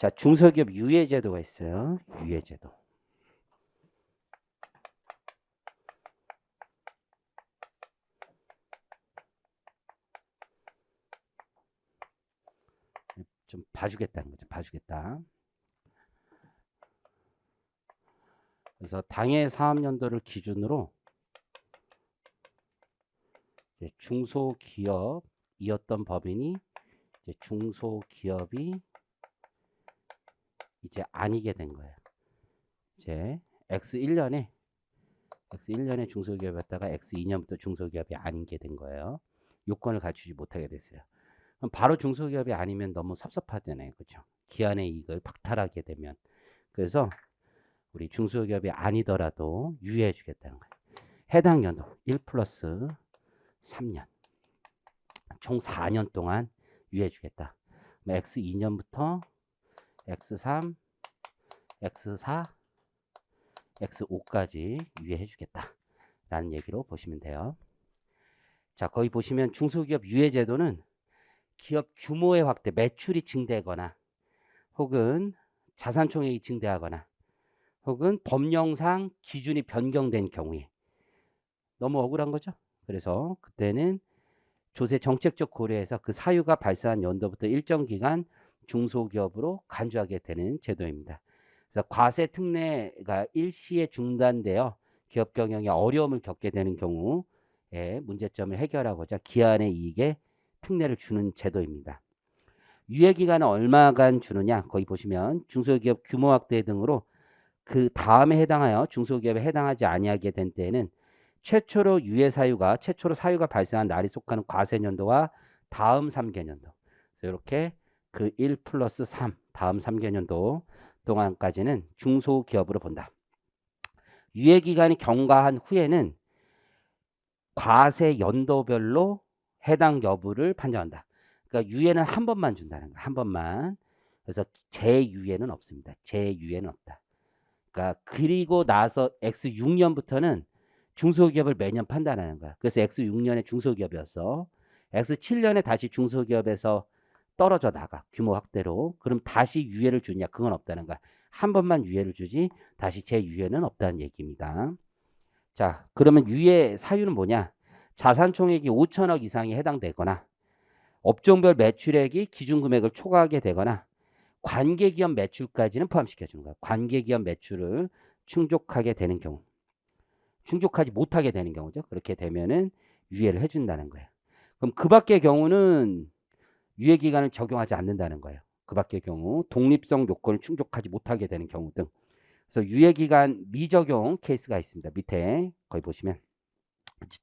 자, 중소기업 유예제도가 있어요. 유예제도. 좀 봐주겠다는 거죠. 봐주겠다. 그래서 당해 사업연도를 기준으로 중소기업이었던 법인이 이제 중소기업이 이제 아니게 된 거예요. 이제 X1년에 중소기업이었다가 X2년부터 중소기업이 아니게 된 거예요. 요건을 갖추지 못하게 됐어요. 그럼 바로 중소기업이 아니면 너무 섭섭하잖아요. 그렇죠? 기한의 이익을 박탈하게 되면. 그래서 우리 중소기업이 아니더라도 유예해 주겠다는 거예요. 해당 연도 1 플러스 3년. 총 4년 동안 유예해 주겠다. X2년부터 X3, X4, X5까지 유예해 주겠다. 라는 얘기로 보시면 돼요. 자, 거기 보시면 중소기업 유예 제도는 기업 규모의 확대, 매출이 증대하거나 혹은 자산총액이 증대하거나 혹은 법령상 기준이 변경된 경우에 너무 억울한 거죠. 그래서 그때는 조세 정책적 고려에서 그 사유가 발생한 연도부터 일정 기간 중소기업으로 간주하게 되는 제도입니다. 그래서 과세 특례가 일시에 중단되어 기업 경영에 어려움을 겪게 되는 경우에 문제점을 해결하고자 기한의 이익에 특례를 주는 제도입니다. 유예 기간은 얼마간 주느냐? 거기 보시면 중소기업 규모 확대 등으로 그 다음에 해당하여 중소기업에 해당하지 아니하게 된 때에는 최초로 사유가 발생한 날이 속하는 과세년도와 다음 3개년도. 이렇게 그 1 플러스 3 다음 3개년도 동안까지는 중소기업으로 본다. 유예 기간이 경과한 후에는 과세 연도별로 해당 여부를 판정한다. 그러니까 유예는 한 번만 준다는 거야. 한 번만. 그래서 재유예는 없습니다. 재유예는 없다. 그러니까 그리고 나서 X6년부터는 중소기업을 매년 판단하는 거야. 그래서 X6년에 중소기업이었어. X7년에 다시 중소기업에서 떨어져 나가. 규모 확대로. 그럼 다시 유예를 주냐? 그건 없다는 거야. 한 번만 유예를 주지 다시 재유예는 없다는 얘기입니다. 자, 그러면 유예 사유는 뭐냐? 자산총액이 5천억 이상이 해당되거나 업종별 매출액이 기준금액을 초과하게 되거나 관계기업 매출까지는 포함시켜 주는 거야. 관계기업 매출을 충족하게 되는 경우. 충족하지 못하게 되는 경우죠. 그렇게 되면은 유예를 해준다는 거예요. 그럼 그 밖의 경우는 유예 기간을 적용하지 않는다는 거예요. 그 밖의 경우 독립성 요건을 충족하지 못하게 되는 경우 등. 그래서 유예 기간 미적용 케이스가 있습니다. 밑에 거기 보시면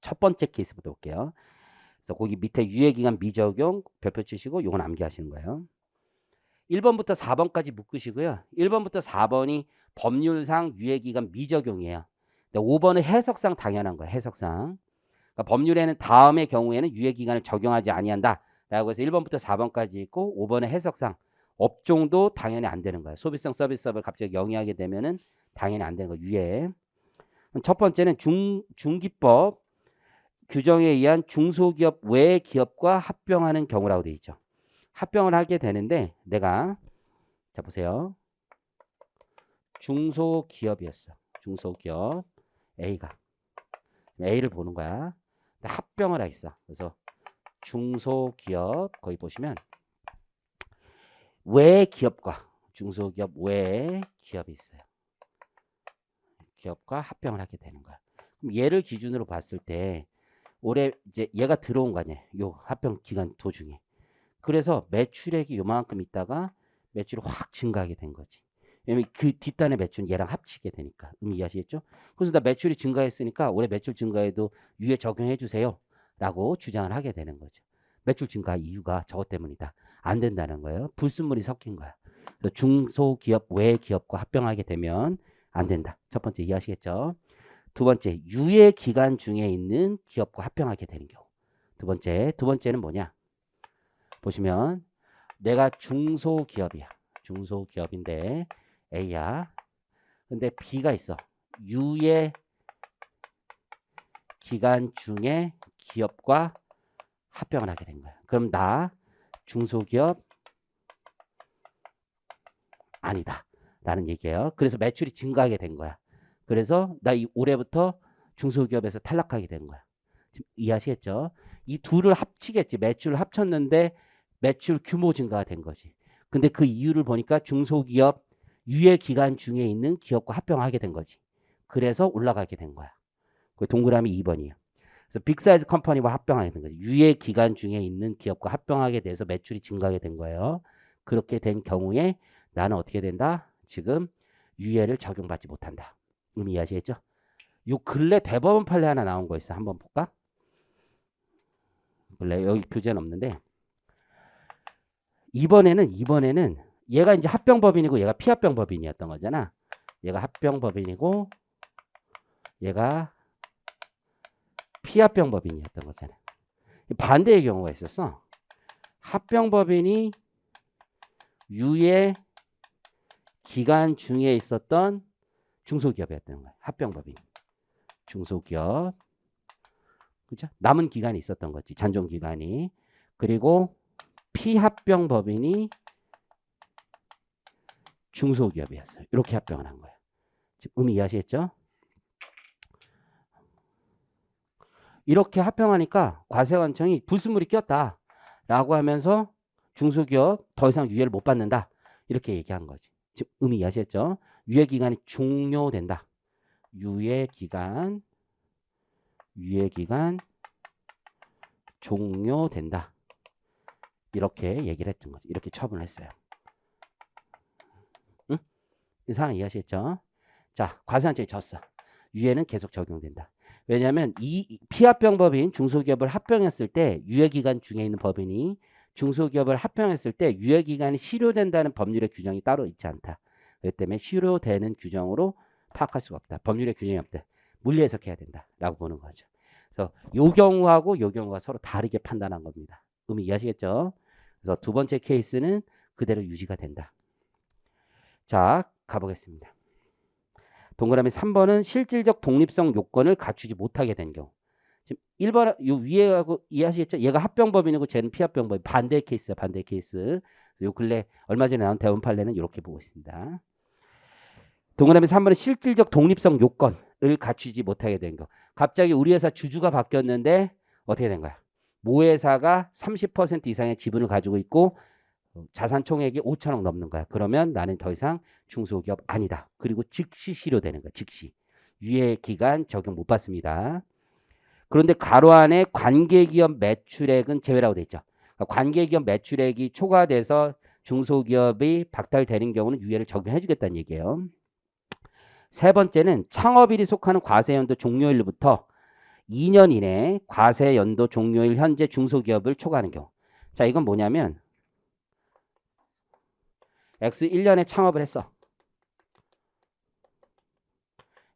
첫 번째 케이스부터 볼게요. 그래서 거기 밑에 유예 기간 미적용 별표 치시고 요건 암기하시는 거예요. 1번부터 4번까지 묶으시고요. 1번부터 4번이 법률상 유예기간 미적용이에요. 5번은 해석상 당연한 거예요. 해석상. 그러니까 법률에는 다음의 경우에는 유예기간을 적용하지 아니한다. 라고 해서 1번부터 4번까지 있고 5번은 해석상 업종도 당연히 안 되는 거예요. 소비성 서비스업을 갑자기 영위하게 되면은 당연히 안 되는 거예요. 유예. 첫 번째는 중기법 규정에 의한 중소기업 외 기업과 합병하는 경우라고 되어 있죠. 합병을 하게 되는데 내가 자 보세요. 중소기업이었어. 중소기업 A가 A를 보는 거야. 합병을 하겠어. 그래서 중소기업 거기 보시면 외 기업과 중소기업 외 기업이 있어요. 기업과 합병을 하게 되는 거야. 그럼 얘를 기준으로 봤을 때 올해 이제 얘가 들어온 거 아니야. 요 합병 기간 도중에. 그래서 매출액이 요만큼 있다가 매출이 확 증가하게 된 거지. 왜냐면 그 뒷단의 매출은 얘랑 합치게 되니까. 이해하시겠죠? 그래서 나 매출이 증가했으니까 올해 매출 증가에도 유예 적용해 주세요. 라고 주장을 하게 되는 거죠. 매출 증가 이유가 저것 때문이다. 안 된다는 거예요. 불순물이 섞인 거야. 그래서 중소기업 외 기업과 합병하게 되면 안 된다. 첫 번째 이해하시겠죠? 두 번째, 유예 기간 중에 있는 기업과 합병하게 되는 경우. 두 번째는 뭐냐? 보시면 내가 중소기업이야. 중소기업인데 A야. 근데 B가 있어. 유예 기간 중에 기업과 합병을 하게 된 거야. 그럼 나 중소기업 아니다. 라는 얘기예요. 그래서 매출이 증가하게 된 거야. 그래서 나 올해부터 중소기업에서 탈락하게 된 거야. 지금 이해하시겠죠? 이 둘을 합치겠지. 매출을 합쳤는데 매출 규모 증가가 된 거지. 근데 그 이유를 보니까 중소기업 유예 기간 중에 있는 기업과 합병하게 된 거지. 그래서 올라가게 된 거야. 그 동그라미 2번이에요. 그래서 빅사이즈 컴퍼니와 합병하게 된 거지. 유예 기간 중에 있는 기업과 합병하게 돼서 매출이 증가하게 된 거예요. 그렇게 된 경우에 나는 어떻게 된다? 지금 유예를 적용받지 못한다. 이해하시겠죠? 요 근래 대법원 판례 하나 나온 거 있어. 한번 볼까? 원래 여기 교재는 없는데 이번에는 얘가 이제 합병법인이고 얘가 피합병법인이었던 거잖아. 얘가 합병법인이고 얘가 피합병법인이었던 거잖아. 반대의 경우가 있었어. 합병법인이 유예 기간 중에 있었던 중소기업이었던 거야. 합병법인. 중소기업. 그죠? 남은 기간이 있었던 거지. 잔존 기간이. 그리고 피합병법인이 중소기업이었어요. 이렇게 합병을 한 거야. 지금 이해하시겠죠? 이렇게 합병하니까 과세관청이 불순물이 꼈다 라고 하면서 중소기업 더 이상 유예를 못 받는다 이렇게 얘기한 거지. 지금 이해하셨죠? 유예기간이 종료된다. 유예기간 종료된다. 이렇게 얘기를 했던 거지. 이렇게 처분을 했어요. 응? 이 상황 이해하셨죠? 자, 과세관청이 졌어. 유예는 계속 적용된다. 왜냐하면 이 피합병법인 중소기업을 합병했을 때 유예기간 중에 있는 법인이 중소기업을 합병했을 때 유예기간이 실효된다는 법률의 규정이 따로 있지 않다. 그렇기 때문에 실효되는 규정으로 파악할 수가 없다. 법률의 규정이 없다. 물리 해석해야 된다라고 보는 거죠. 그래서 요 경우하고 요 경우가 서로 다르게 판단한 겁니다. 이해하시겠죠? 그래서 두 번째 케이스는 그대로 유지가 된다. 자, 가보겠습니다. 동그라미 3번은 실질적 독립성 요건을 갖추지 못하게 된 경우. 지금 1번 요 위에하고 이해하시겠죠? 얘가 합병법인이고 쟤는 피합병법인. 반대 케이스야, 반대 케이스. 요 근래 얼마 전에 나온 대법원 판례는 이렇게 보고 있습니다. 동그라미 3번은 실질적 독립성 요건을 갖추지 못하게 된 경우. 갑자기 우리 회사 주주가 바뀌었는데 어떻게 된 거야? 모 회사가 30% 이상의 지분을 가지고 있고 자산 총액이 5천억 넘는 거야. 그러면 나는 더 이상 중소기업 아니다. 그리고 즉시 실효되는 거야. 즉시. 유예 기간 적용 못 받습니다. 그런데 가로 안에 관계기업 매출액은 제외라고 돼 있죠. 그러니까 관계기업 매출액이 초과돼서 중소기업이 박탈되는 경우는 유예를 적용해 주겠다는 얘기예요. 세 번째는 창업일이 속하는 과세연도 종료일부터 2년 이내 과세연도 종료일 현재 중소기업을 초과하는 경우. 자, 이건 뭐냐면 X1년에 창업을 했어.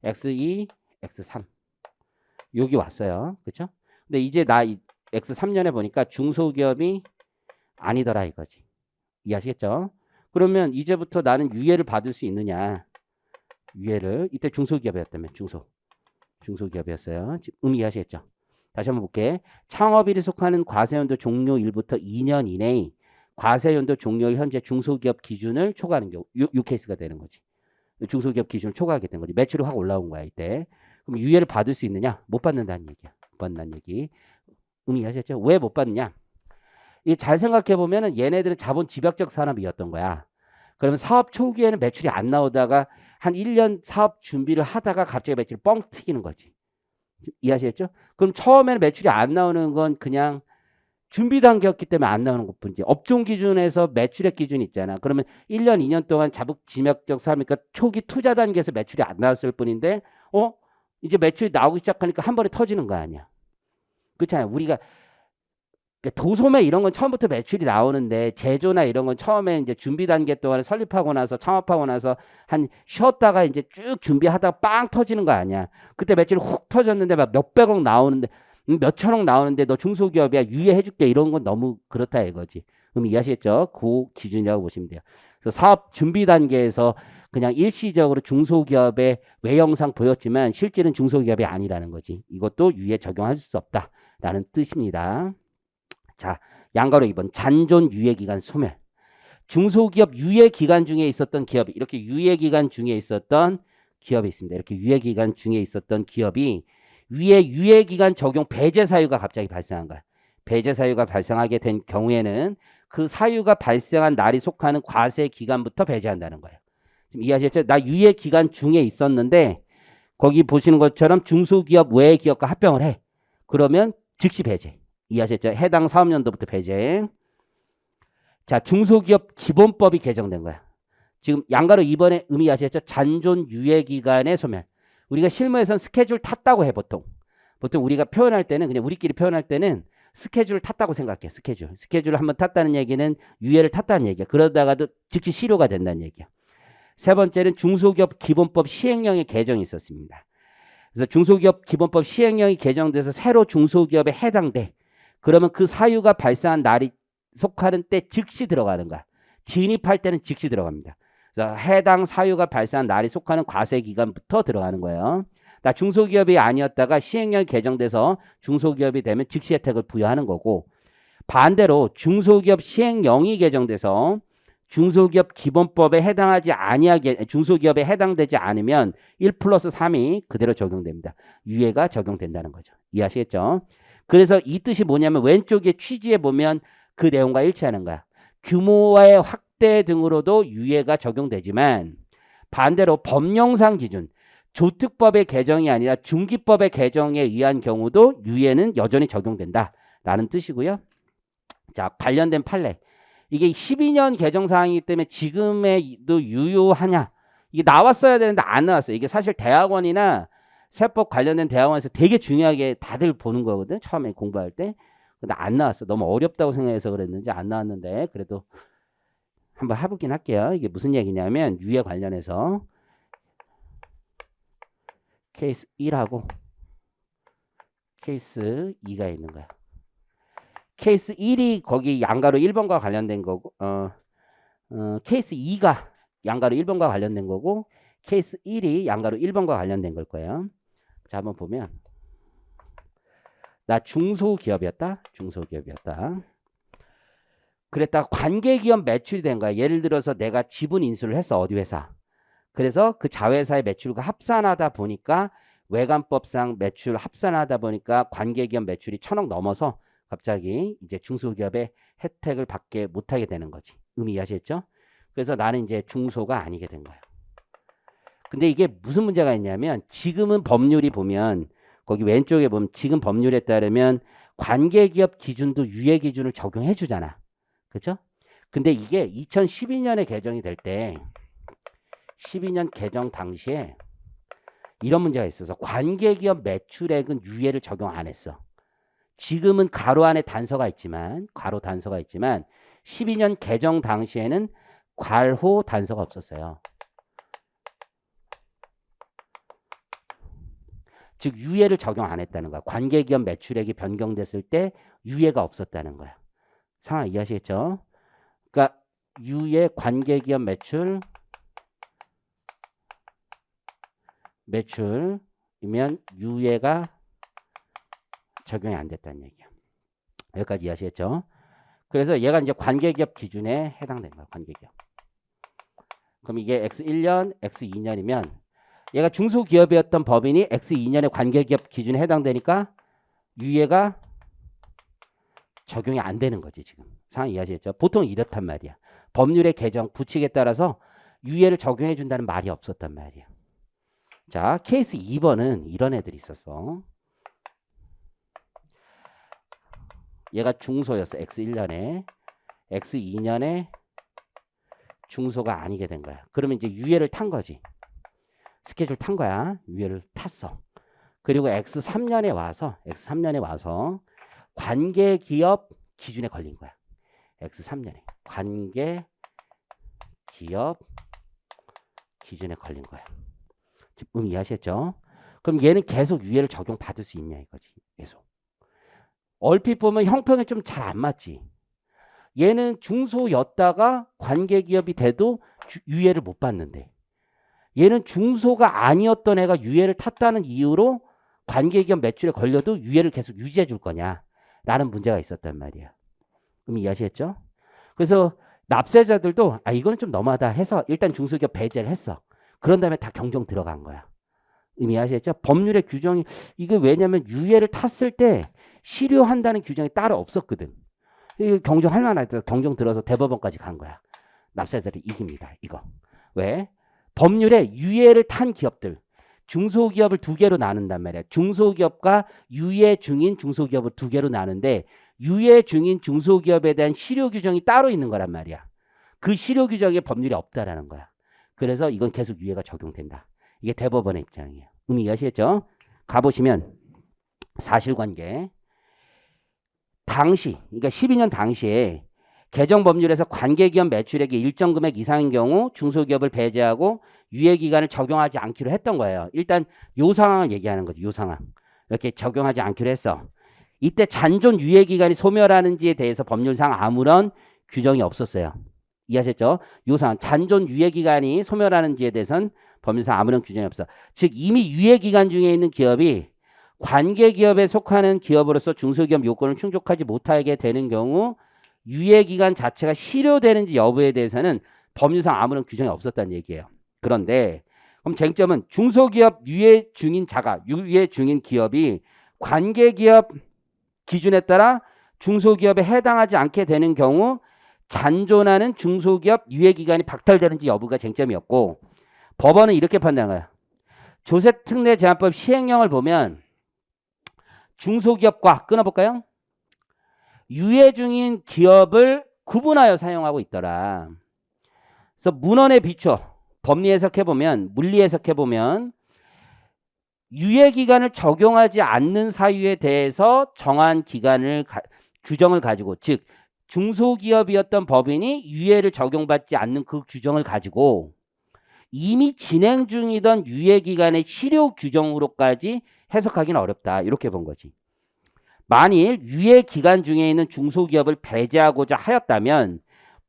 X2, X3. 여기 왔어요. 그렇죠? 근데 이제 나 X3년에 보니까 중소기업이 아니더라 이거지. 이해하시겠죠? 그러면 이제부터 나는 유예를 받을 수 있느냐? 유예를 이때 중소기업이었다며. 중소기업이었어요. 지금 이해하시겠죠? 다시 한번 볼게. 창업일이 속하는 과세연도 종료일부터 2년 이내에 과세연도 종료일 현재 중소기업 기준을 초과하는 경우. 요 케이스가 되는 거지. 중소기업 기준을 초과하게 된 거지. 매출이 확 올라온 거야 이때. 그럼 유예를 받을 수 있느냐? 못 받는다는 얘기야. 못 받는다는 얘기. 이해하셨죠? 왜 못 받느냐? 이 잘 생각해 보면은 얘네들은 자본 집약적 산업이었던 거야. 그러면 사업 초기에는 매출이 안 나오다가 한 1년 사업 준비를 하다가 갑자기 매출이 뻥 튀기는 거지. 이해하시겠죠? 그럼 처음에는 매출이 안 나오는 건 그냥 준비 단계였기 때문에 안 나오는 것뿐이지. 업종 기준에서 매출액 기준이 있잖아. 그러면 1년, 2년 동안 자본 집약적 산업이니까 초기 투자 단계에서 매출이 안 나왔을 뿐인데 이제 매출이 나오기 시작하니까 한 번에 터지는 거 아니야. 그렇잖아요. 우리가 도소매 이런 건 처음부터 매출이 나오는데 제조나 이런 건 처음에 이제 준비 단계 동안에 설립하고 나서 창업하고 나서 한 쉬었다가 이제 쭉 준비하다가 빵 터지는 거 아니야. 그때 매출이 훅 터졌는데 막 몇백억 나오는데 몇천억 나오는데 너 중소기업이야 유예해줄게 이런 건 너무 그렇다 이거지. 그럼 이해하시겠죠? 그 기준이라고 보시면 돼요. 그래서 사업 준비 단계에서 그냥 일시적으로 중소기업의 외형상 보였지만 실질은 중소기업이 아니라는 거지. 이것도 유예 적용할 수 없다라는 뜻입니다. 자, 양가로 2번 잔존 유예기간 소멸. 중소기업 유예기간 중에 있었던 기업이 이렇게 유예기간 중에 있었던 기업이 있습니다. 이렇게 유예기간 중에 있었던 기업이 위에 유예기간 적용 배제 사유가 갑자기 발생한 거야. 배제 사유가 발생하게 된 경우에는 그 사유가 발생한 날이 속하는 과세 기간부터 배제한다는 거예요. 지금 이해하셨죠? 나 유예기간 중에 있었는데 거기 보시는 것처럼 중소기업 외의 기업과 합병을 해. 그러면 즉시 배제. 이해하셨죠? 해당 사업연도부터 배제. 자, 중소기업 기본법이 개정된 거야. 지금 양가로 이번에 의미하셨죠? 잔존 유예기간의 소멸. 우리가 실무에서는 스케줄 탔다고 해 보통. 보통 우리가 표현할 때는 그냥 우리끼리 표현할 때는 스케줄 탔다고 생각해. 스케줄을 한번 탔다는 얘기는 유예를 탔다는 얘기야. 그러다가도 즉시 실효가 된다는 얘기야. 세 번째는 중소기업 기본법 시행령의 개정이 있었습니다. 그래서 중소기업 기본법 시행령이 개정돼서 새로 중소기업에 해당돼. 그러면 그 사유가 발생한 날이 속하는 때 즉시 들어가는 거야. 진입할 때는 즉시 들어갑니다. 그래서 해당 사유가 발생한 날이 속하는 과세 기간부터 들어가는 거예요. 나 중소기업이 아니었다가 시행령이 개정돼서 중소기업이 되면 즉시 혜택을 부여하는 거고, 반대로 중소기업 시행령이 개정돼서 중소기업 기본법에 해당하지 아니하게 중소기업에 해당되지 않으면 1+3이 그대로 적용됩니다. 유예가 적용된다는 거죠. 이해하시겠죠? 그래서 이 뜻이 뭐냐면 왼쪽에 취지에 보면 그 내용과 일치하는 거야. 규모의 확대 등으로도 유예가 적용되지만 반대로 법령상 기준 조특법의 개정이 아니라 중기법의 개정에 의한 경우도 유예는 여전히 적용된다라는 뜻이고요. 자, 관련된 판례. 이게 12년 개정사항이기 때문에 지금에도 유효하냐? 이게 나왔어야 되는데 안 나왔어요. 이게 사실 대학원이나 세법 관련된 대학원에서 되게 중요하게 다들 보는 거거든. 처음에 공부할 때. 근데 안 나왔어. 너무 어렵다고 생각해서 그랬는지 안 나왔는데 그래도 한번 해보긴 할게요. 이게 무슨 얘기냐면 유예 관련해서 케이스 1하고 케이스 2가 있는 거야. 케이스 1이 거기 양가로 1번과 관련된 거고 케이스 2가 양가로 1번과 관련된 거고 케이스 1이 양가로 1번과 관련된 걸 거예요. 자, 한번 보면 나 중소기업이었다. 그랬다가 관계기업 매출이 된 거야. 예를 들어서 내가 지분 인수를 했어. 어디 회사. 그래서 그 자회사의 매출과 합산하다 보니까 외관법상 매출 합산하다 보니까 관계기업 매출이 1,000억 넘어서 갑자기 이제 중소기업의 혜택을 받게 못하게 되는 거지. 의미 이해하셨죠? 그래서 나는 이제 중소가 아니게 된 거예요. 근데 이게 무슨 문제가 있냐면 지금은 법률이 보면 거기 왼쪽에 보면 지금 법률에 따르면 관계기업 기준도 유예 기준을 적용해 주잖아. 그렇죠? 근데 이게 2012년에 개정이 될 때 12년 개정 당시에 이런 문제가 있어서 관계기업 매출액은 유예를 적용 안 했어. 지금은 가로 안에 단서가 있지만 12년 개정 당시에는 괄호 단서가 없었어요. 즉 유예를 적용 안 했다는 거야. 관계기업 매출액이 변경됐을 때 유예가 없었다는 거야. 상황 이해하시겠죠? 그러니까 유예 관계기업 매출이면 유예가 적용이 안 됐다는 얘기야. 여기까지 이해하시겠죠? 그래서 얘가 이제 관계기업 기준에 해당되는 거야. 관계기업. 그럼 이게 X1년, X2년이면 얘가 중소기업이었던 법인이 X2년의 관계기업 기준에 해당되니까 유예가 적용이 안 되는 거지. 지금 상황 이해하시겠죠? 보통 이렇단 말이야. 법률의 개정, 부칙에 따라서 유예를 적용해 준다는 말이 없었단 말이야. 자, 케이스 2번은 이런 애들이 있었어. 얘가 중소였어. X1년에. X2년에 중소가 아니게 된 거야. 그러면 이제 유예를 탄 거지. 스케줄 탄 거야. 유예를 탔어. 그리고 X3년에 와서 관계기업 기준에 걸린 거야. X3년에. 관계기업 기준에 걸린 거야. 지금 이해하셨죠? 그럼 얘는 계속 유예를 적용받을 수 있냐 이거지. 계속. 얼핏 보면 형평이 좀 잘 안 맞지. 얘는 중소였다가 관계기업이 돼도 유예를 못 받는데 얘는 중소가 아니었던 애가 유예를 탔다는 이유로 관계기업 매출에 걸려도 유예를 계속 유지해 줄 거냐 라는 문제가 있었단 말이야. 그럼 이해하시겠죠? 그래서 납세자들도 이거는 좀 너무하다 해서 일단 중소기업 배제를 했어. 그런 다음에 다 경정 들어간 거야. 의미하시겠죠? 법률의 규정이 이게 왜냐면 유예를 탔을 때 실효한다는 규정이 따로 없었거든. 이거 경정할 만하다. 경정 들어서 대법원까지 간 거야. 납세자들이 이깁니다. 이거. 왜? 법률에 유예를 탄 기업들. 중소기업을 두 개로 나눈단 말이야. 중소기업과 유예 중인 중소기업을 두 개로 나누는데 유예 중인 중소기업에 대한 실효 규정이 따로 있는 거란 말이야. 그 실효 규정에 법률이 없다라는 거야. 그래서 이건 계속 유예가 적용된다. 이게 대법원의 입장이에요. 이해하시겠죠? 가보시면 사실관계. 당시, 그러니까 12년 당시에 개정 법률에서 관계기업 매출액이 일정 금액 이상인 경우 중소기업을 배제하고 유예기간을 적용하지 않기로 했던 거예요. 일단 요 상황을 얘기하는 거죠. 요 상황. 이렇게 적용하지 않기로 했어. 이때 잔존 유예기간이 소멸하는지에 대해서 법률상 아무런 규정이 없었어요. 이해하셨죠? 요 상황. 잔존 유예기간이 소멸하는지에 대해서는 법률상 아무런 규정이 없어. 즉 이미 유예기간 중에 있는 기업이 관계기업에 속하는 기업으로서 중소기업 요건을 충족하지 못하게 되는 경우 유예기간 자체가 실효되는지 여부에 대해서는 법률상 아무런 규정이 없었다는 얘기예요. 그런데 그럼 쟁점은 중소기업 유예 중인 자가, 유예 중인 기업이 관계기업 기준에 따라 중소기업에 해당하지 않게 되는 경우 잔존하는 중소기업 유예기간이 박탈되는지 여부가 쟁점이었고 법원은 이렇게 판단해요. 조세특례제한법 시행령을 보면 중소기업과 끊어볼까요? 유예 중인 기업을 구분하여 사용하고 있더라. 그래서 문헌에 비춰 법리 해석해보면 물리 해석해보면 유예기간을 적용하지 않는 사유에 대해서 정한 기간을 규정을 가지고 즉 중소기업이었던 법인이 유예를 적용받지 않는 그 규정을 가지고 이미 진행 중이던 유예기간의 실효 규정으로까지 해석하기는 어렵다. 이렇게 본 거지. 만일 유예기간 중에 있는 중소기업을 배제하고자 하였다면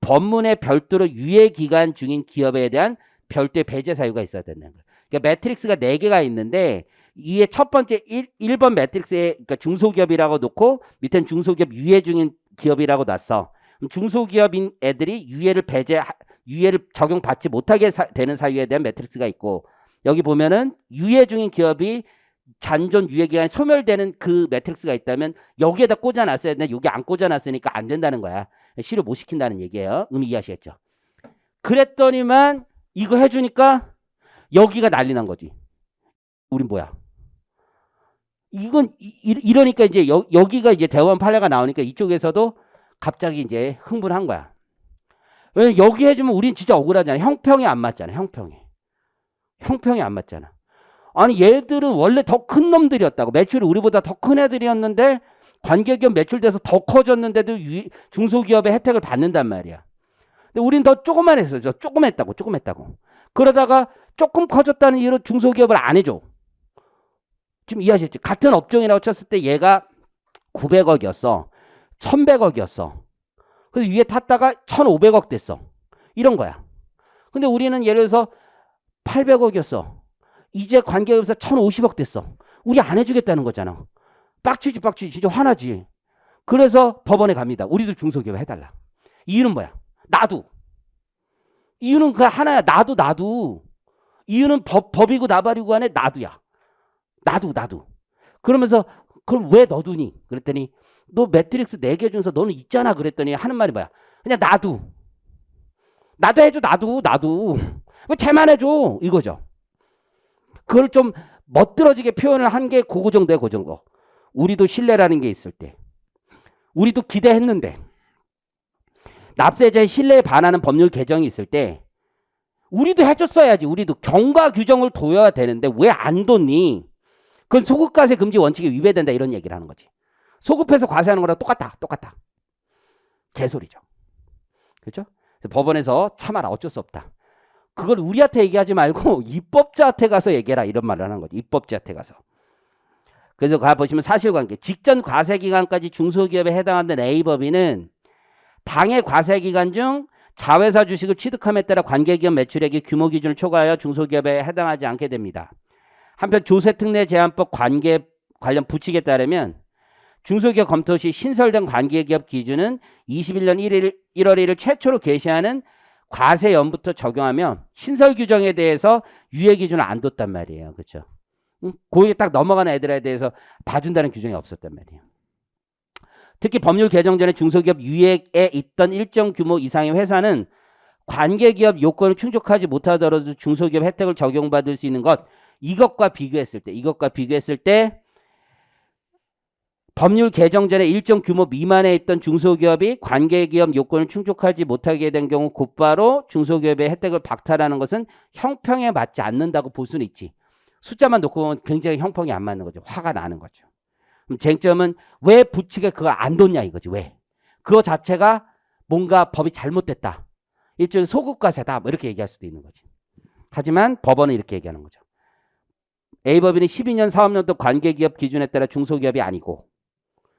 법문에 별도로 유예기간 중인 기업에 대한 별도의 배제 사유가 있어야 된다는 거예요. 그러니까 매트릭스가 4개가 있는데 이에 첫 번째 1번 매트릭스에 그러니까 중소기업이라고 놓고 밑엔 중소기업 유예 중인 기업이라고 놨어. 중소기업인 애들이 유예를 적용받지 못하게 되는 사유에 대한 매트릭스가 있고 여기 보면은 유예 중인 기업이 잔존 유예기간이 소멸되는 그 매트릭스가 있다면 여기에다 꽂아놨어야 되는데 여기 안 꽂아놨으니까 안 된다는 거야. 실효 못 시킨다는 얘기예요. 이해하시겠죠? 그랬더니만 이거 해주니까 여기가 난리 난 거지. 우린 뭐야? 이건 이러니까 이제 여기가 이제 대법원 판례가 나오니까 이쪽에서도 갑자기 이제 흥분한 거야. 왜냐면 여기 해주면 우린 진짜 억울하잖아. 형평이 안 맞잖아. 형평이 안 맞잖아. 아니 얘들은 원래 더 큰 놈들이었다고. 매출이 우리보다 더 큰 애들이었는데 관계기업 매출돼서 더 커졌는데도 중소기업의 혜택을 받는단 말이야. 근데 우린 더 조금만 했어요. 조금 했다고. 그러다가 조금 커졌다는 이유로 중소기업을 안 해줘. 지금 이해하셨지? 같은 업종이라고 쳤을 때 얘가 900억이었어. 1100억이었어. 그래서 위에 탔다가 1500억 됐어. 이런 거야. 근데 우리는 예를 들어서 800억이었어. 이제 관계기업에서 1050억 됐어. 우리 안 해주겠다는 거잖아. 빡치지. 진짜 화나지. 그래서 법원에 갑니다. 우리도 중소기업 해달라. 이유는 뭐야? 나도. 이유는 그 하나야. 나도. 이유는 법이고 나발이고 간에 나도야. 나도. 그러면서 그럼 왜 너도니? 그랬더니 너 매트릭스 4개 중에서 너는 있잖아. 그랬더니 하는 말이 뭐야? 그냥 나도 해줘. 나도. 왜 쟤만 해줘? 이거죠. 그걸 좀 멋들어지게 표현을 한 게 그거 정도야. 그 정도. 우리도 신뢰라는 게 있을 때. 우리도 기대했는데 납세자의 신뢰에 반하는 법률 개정이 있을 때 우리도 해줬어야지. 우리도 경과 규정을 둬야 되는데 왜 안 뒀니? 그건 소급과세 금지 원칙에 위배된다 이런 얘기를 하는 거지. 소급해서 과세하는 거랑 똑같다. 개소리죠. 그렇죠? 법원에서 참아라. 어쩔 수 없다. 그걸 우리한테 얘기하지 말고 입법자한테 가서 얘기해라 이런 말을 하는 거지. 입법자한테 가서. 그래서 가보시면 사실관계. 직전 과세기간까지 중소기업에 해당하는 A법인은 당해 과세기간 중 자회사 주식을 취득함에 따라 관계기업 매출액이 규모 기준을 초과하여 중소기업에 해당하지 않게 됩니다. 한편 조세특례제한법 관련 부칙에 따르면 중소기업 검토 시 신설된 관계기업 기준은 21년 1월 1일 최초로 게시하는 과세연부터 적용하며 신설 규정에 대해서 유예 기준을 안 뒀단 말이에요. 그렇죠? 거기에 딱 넘어가는 애들에 대해서 봐준다는 규정이 없었단 말이에요. 특히 법률 개정 전에 중소기업 유예에 있던 일정 규모 이상의 회사는 관계기업 요건을 충족하지 못하더라도 중소기업 혜택을 적용받을 수 있는 것, 이것과 비교했을 때 법률 개정 전에 일정 규모 미만에 있던 중소기업이 관계기업 요건을 충족하지 못하게 된 경우 곧바로 중소기업의 혜택을 박탈하는 것은 형평에 맞지 않는다고 볼 수는 있지. 숫자만 놓고 보면 굉장히 형평이 안 맞는 거죠. 화가 나는 거죠. 그럼 쟁점은 왜 부칙에 그걸 안 뒀냐 이거지. 왜? 그거 자체가 뭔가 법이 잘못됐다. 일종의 소급과세다. 뭐 이렇게 얘기할 수도 있는 거지. 하지만 법원은 이렇게 얘기하는 거죠. A법인이 12년 사업연도 관계기업 기준에 따라 중소기업이 아니고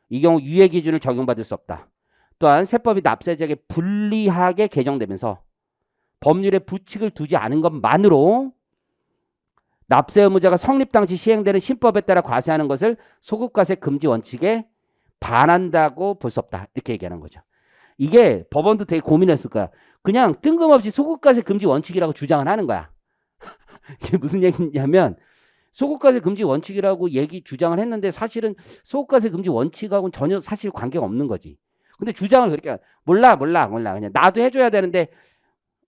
이 경우 유예 기준을 적용받을 수 없다. 또한 세법이 납세자에게 불리하게 개정되면서 법률에 부칙을 두지 않은 것만으로 납세 의무자가 성립 당시 시행되는 신법에 따라 과세하는 것을 소급과세 금지 원칙에 반한다고 볼 수 없다. 이렇게 얘기하는 거죠. 이게 법원도 되게 고민했을 거야. 그냥 뜬금없이 소급과세 금지 원칙이라고 주장을 하는 거야. 이게 무슨 얘기냐면 소급과세 금지 원칙이라고 주장을 했는데 사실은 소급과세 금지 원칙하고는 전혀 사실 관계가 없는 거지. 근데 주장을 그렇게 몰라 그냥 나도 해줘야 되는데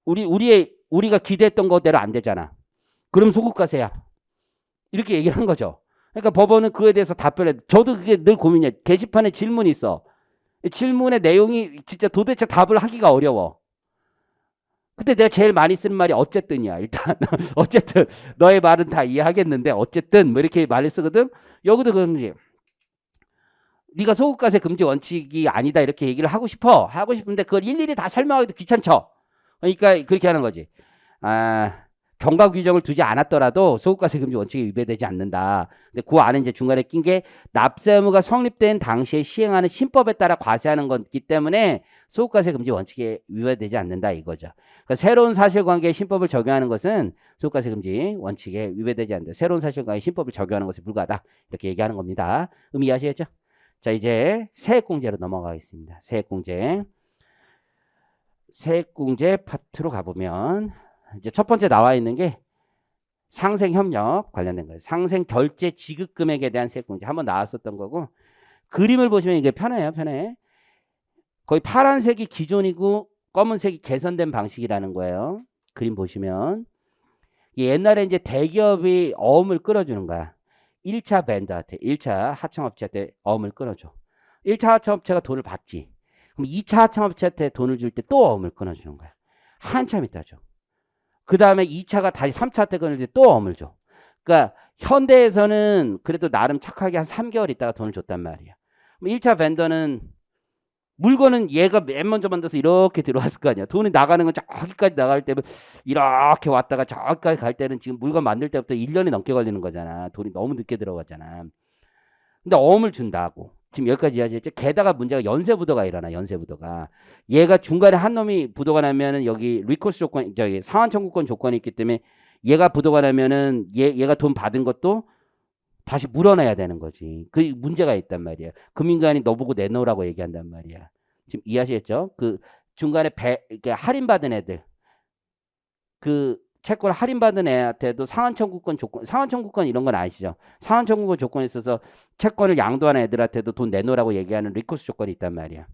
우리가 기대했던 거대로 안 되잖아. 그럼 소급과세야. 이렇게 얘기를 한 거죠. 그러니까 법원은 그에 대해서 답변해. 저도 그게 늘 고민이에요. 게시판에 질문이 있어. 질문의 내용이 진짜 도대체 답을 하기가 어려워. 근데 내가 제일 많이 쓰는 말이 어쨌든이야. 일단 어쨌든 너의 말은 다 이해하겠는데 어쨌든 뭐 이렇게 말을 쓰거든. 여기도 그런지 네가 소급과세 금지 원칙이 아니다 이렇게 얘기를 하고 싶은데 그걸 일일이 다 설명하기도 귀찮죠. 그러니까 그렇게 하는 거지. 경과 규정을 두지 않았더라도 소급과세 금지 원칙에 위배되지 않는다. 근데 그 안에 이제 중간에 낀 게 납세 의무가 성립된 당시에 시행하는 신법에 따라 과세하는 거기 때문에 소급과세 금지 원칙에 위배되지 않는다 이거죠. 그러니까 새로운 사실관계에 신법을 적용하는 것은 소급과세 금지 원칙에 위배되지 않는다. 새로운 사실관계에 신법을 적용하는 것에 불과하다. 이렇게 얘기하는 겁니다. 이해하시겠죠? 자, 이제 세액공제로 넘어가겠습니다. 세액공제 파트로 가보면 이제 첫 번째 나와 있는 게 상생협력 관련된 거예요. 상생결제 지급금액에 대한 세액공제 한번 나왔었던 거고 그림을 보시면 이게 편해. 거의 파란색이 기존이고 검은색이 개선된 방식이라는 거예요. 그림 보시면 옛날에 이제 대기업이 어음을 끌어주는 거야. 1차 벤더한테 1차 하청업체한테 어음을 끌어줘. 1차 하청업체가 돈을 받지. 그럼 2차 하청업체한테 돈을 줄 때 또 어음을 끊어주는 거야. 한참 있다 줘. 그 다음에 2차가 다시 3차 때 끊을 때 또 어음을 줘. 그러니까 현대에서는 그래도 나름 착하게 한 3개월 있다가 돈을 줬단 말이야. 1차 벤더는 물건은 얘가 맨 먼저 만들어서 이렇게 들어왔을 거 아니야. 돈이 나가는 건 저기까지 나갈 때는 이렇게 왔다가 저기까지 갈 때는 지금 물건 만들 때부터 1년이 넘게 걸리는 거잖아. 돈이 너무 늦게 들어가잖아. 근데 어음을 준다고. 지금 여기까지 이야기했죠. 게다가 문제가 연쇄부도가 일어나. 연쇄부도가. 얘가 중간에 한 놈이 부도가 나면은 여기 리코스 조건, 저기 상환 청구권 조건이 있기 때문에 얘가 부도가 나면은 얘가 돈 받은 것도 다시 물어내야 되는 거지. 그 문제가 있단 말이야. 금융기관이 너보고 내놓으라고 얘기한단 말이야. 지금 이해하시겠죠? 그 중간에 할인받은 애들, 그 채권 할인받은 애한테도 상환 청구권 이런 건 아시죠? 상환 청구권 조건에 있어서 채권을 양도하는 애들한테도 돈 내놓으라고 얘기하는 리코스 조건이 있단 말이야.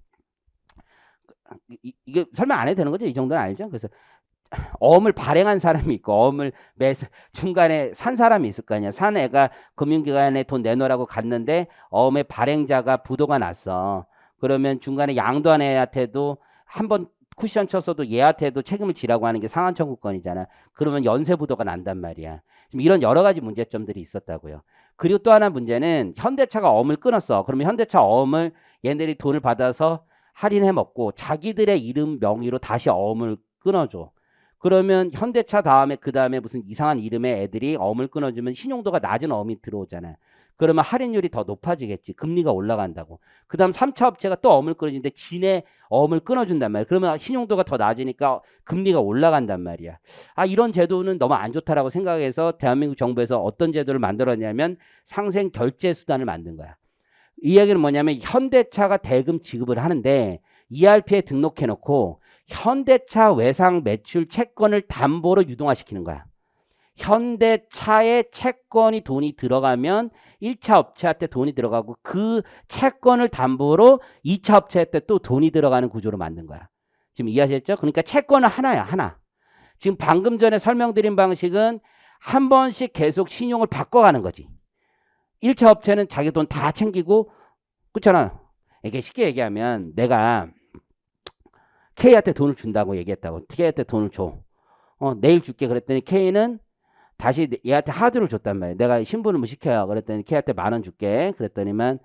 이게 설명 안 해도 되는 거죠? 이 정도는 알죠? 그래서 어음을 발행한 사람이 있고 어음을 중간에 산 사람이 있을 거 아니야. 산 애가 금융기관에 돈 내놓으라고 갔는데 어음의 발행자가 부도가 났어. 그러면 중간에 양도한 애한테도 한번 쿠션 쳤어도 얘한테도 책임을 지라고 하는 게 상환 청구권이잖아. 그러면 연쇄 부도가 난단 말이야. 지금 이런 여러 가지 문제점들이 있었다고요. 그리고 또 하나 문제는 현대차가 어음을 끊었어. 그러면 현대차 어음을 얘네들이 돈을 받아서 할인해 먹고 자기들의 이름 명의로 다시 어음을 끊어줘. 그러면 현대차 다음에 그 다음에 무슨 이상한 이름의 애들이 어음을 끊어주면 신용도가 낮은 어음이 들어오잖아. 그러면 할인율이 더 높아지겠지. 금리가 올라간다고. 그 다음 3차 업체가 또 어음을 끊어주는데 지네 어음을 끊어준단 말이야. 그러면 신용도가 더 낮으니까 금리가 올라간단 말이야. 이런 제도는 너무 안 좋다라고 생각해서 대한민국 정부에서 어떤 제도를 만들었냐면 상생 결제 수단을 만든 거야. 이 얘기는 뭐냐면 현대차가 대금 지급을 하는데 ERP에 등록해 놓고 현대차 외상 매출 채권을 담보로 유동화시키는 거야. 현대차의 채권이 돈이 들어가면 1차 업체한테 돈이 들어가고 그 채권을 담보로 2차 업체한테 또 돈이 들어가는 구조로 만든 거야. 지금 이해하셨죠? 그러니까 채권은 하나야, 하나. 지금 방금 전에 설명드린 방식은 한 번씩 계속 신용을 바꿔가는 거지. 1차 업체는 자기 돈 다 챙기고, 그렇잖아. 이게 쉽게 얘기하면 내가 K한테 돈을 준다고 얘기했다고. K한테 돈을 줘. 내일 줄게 그랬더니 K는 다시 얘한테 하드를 줬단 말이야. 내가 신분을 뭐 시켜요. 그랬더니 K한테 10,000원 줄게. 그랬더니만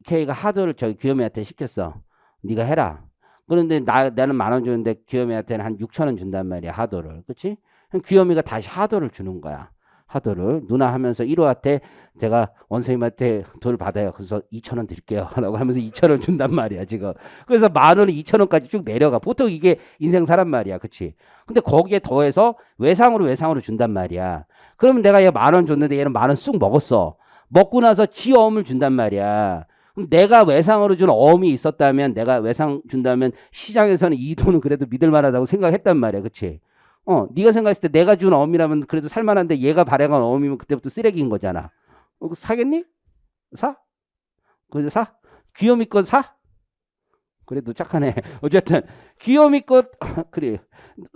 K가 하드를 저기 귀요미한테 시켰어. 네가 해라. 그런데 나는 10,000원 주는데 귀요미한테는 한 6,000원 준단 말이야. 하드를. 그치? 귀요미가 다시 하드를 주는 거야. 하드를. 누나 하면서 1호한테 제가 원생님한테 돈을 받아요. 그래서 2,000원 드릴게요. 라고 하면서 2,000원 준단 말이야, 지금. 그래서 10,000원이 2,000원까지 쭉 내려가. 보통 이게 인생 사람 말이야. 그치? 근데 거기에 더해서 외상으로 준단 말이야. 그러면 내가 얘 10,000원 줬는데 얘는 10,000원 쑥 먹었어. 먹고 나서 지 어음을 준단 말이야. 그럼 내가 외상으로 준 어음이 있었다면, 내가 외상 준다면 시장에서는 이 돈은 그래도 믿을 만하다고 생각했단 말이야. 그치? 네가 생각했을 때 내가 준 어음이라면 그래도 살만한데 얘가 발행한 어음이면 그때부터 쓰레기인 거잖아. 사겠니? 사? 그래도 사? 귀요미 건 사? 그래도 착하네. 어쨌든 귀요미 것 그래.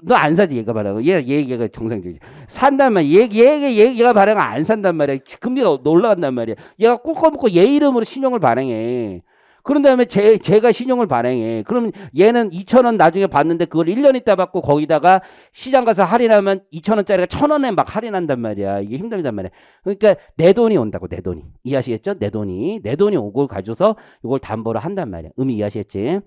너 안 사지 얘가 발행. 얘가 정상적이지. 산단 말이야. 얘가 발행 안 산단 말이야. 금리가 올라간단 말이야. 얘가 꿀꺼먹고 얘 이름으로 신용을 발행해. 그런 다음에 제가 신용을 발행해. 그러면 얘는 2,000원 나중에 받는데 그걸 1년 있다 받고 거기다가 시장 가서 할인하면 2,000원짜리가 1,000원에 막 할인한단 말이야. 이게 힘들단 말이야. 그러니까 내 돈이 온다고, 내 돈이. 이해하시겠죠? 내 돈이 오고 가져서 이걸 담보로 한단 말이야. 의미 이해하시겠지?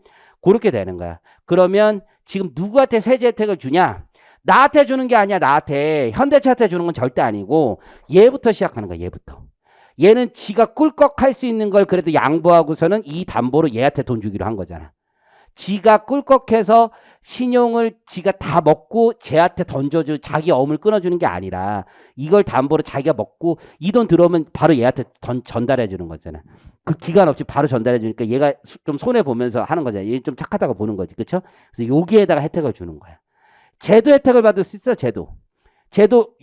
그렇게 되는 거야. 그러면 지금 누구한테 세제 혜택을 주냐? 나한테 주는 게 아니야, 나한테. 현대차한테 주는 건 절대 아니고 얘부터 시작하는 거야, 얘부터. 얘는 지가 꿀꺽할 수 있는 걸 그래도 양보하고서는 이 담보로 얘한테 돈 주기로 한 거잖아. 지가 꿀꺽해서 신용을 지가 다 먹고 쟤한테 던져주, 자기 어음을 끊어주는 게 아니라 이걸 담보로 자기가 먹고 이 돈 들어오면 바로 얘한테 전달해 주는 거잖아. 그 기간 없이 바로 전달해 주니까 얘가 좀 손해 보면서 하는 거잖아. 얘 좀 착하다고 보는 거지. 그렇죠? 그래서 여기에다가 혜택을 주는 거야. 쟤도 혜택을 받을 수 있어. 쟤도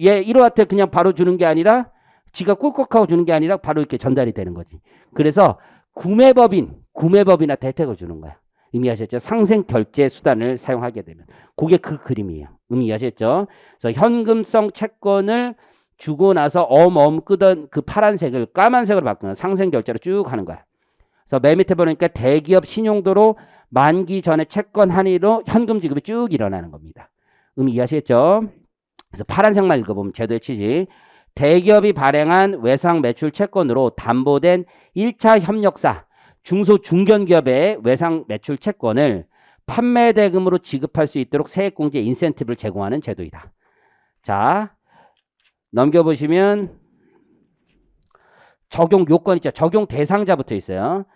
얘 1호한테 그냥 바로 주는 게 아니라 지가 꿀꺽하고 주는 게 아니라 바로 이렇게 전달이 되는 거지. 그래서 구매법인한테 혜택을 주는 거야. 의미하셨죠? 상생 결제 수단을 사용하게 되면. 그게 그 그림이에요. 의미하셨죠? 그래서 현금성 채권을 주고 나서 끄던 그 파란색을 까만색으로 바꾸는 상생 결제로 쭉 하는 거야. 그래서 맨 밑에 보니까 대기업 신용도로 만기 전에 채권 한의로 현금 지급이 쭉 일어나는 겁니다. 의미 이해하시겠죠? 그래서 파란색만 읽어보면 제도의 취지. 대기업이 발행한 외상 매출 채권으로 담보된 1차 협력사, 중소 중견기업의 외상 매출 채권을 판매 대금으로 지급할 수 있도록 세액공제 인센티브를 제공하는 제도이다. 자, 넘겨보시면 적용 요건 있죠. 적용 대상자부터 있어요.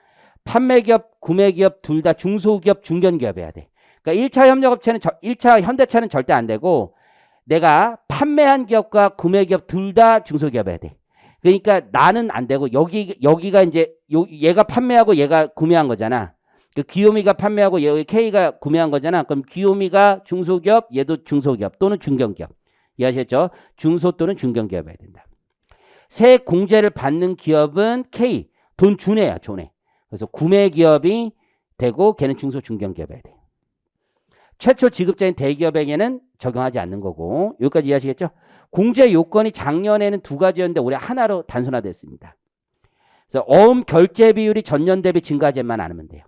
판매기업, 구매기업 둘 다 중소기업, 중견기업이어야 돼. 그러니까 1차 협력업체는 1차 현대차는 절대 안 되고 내가 판매한 기업과 구매기업 둘 다 중소기업이어야 돼. 그러니까 나는 안 되고 여기가 이제 얘가 판매하고 얘가 구매한 거잖아. 그 귀요미가 판매하고 여기 K가 구매한 거잖아. 그럼 귀요미가 중소기업, 얘도 중소기업 또는 중견기업. 이해하셨죠? 중소 또는 중견기업이어야 된다. 세액 공제를 받는 기업은 K, 돈 주네야, 줘네. 그래서 구매기업이 되고 걔는 중소 중견기업이어야 돼. 최초 지급자인 대기업에게는 적용하지 않는 거고. 여기까지 이해하시겠죠? 공제 요건이 작년에는 2가지였는데 올해 하나로 단순화됐습니다. 그래서 어음 결제 비율이 전년 대비 증가하지만 않으면 돼요.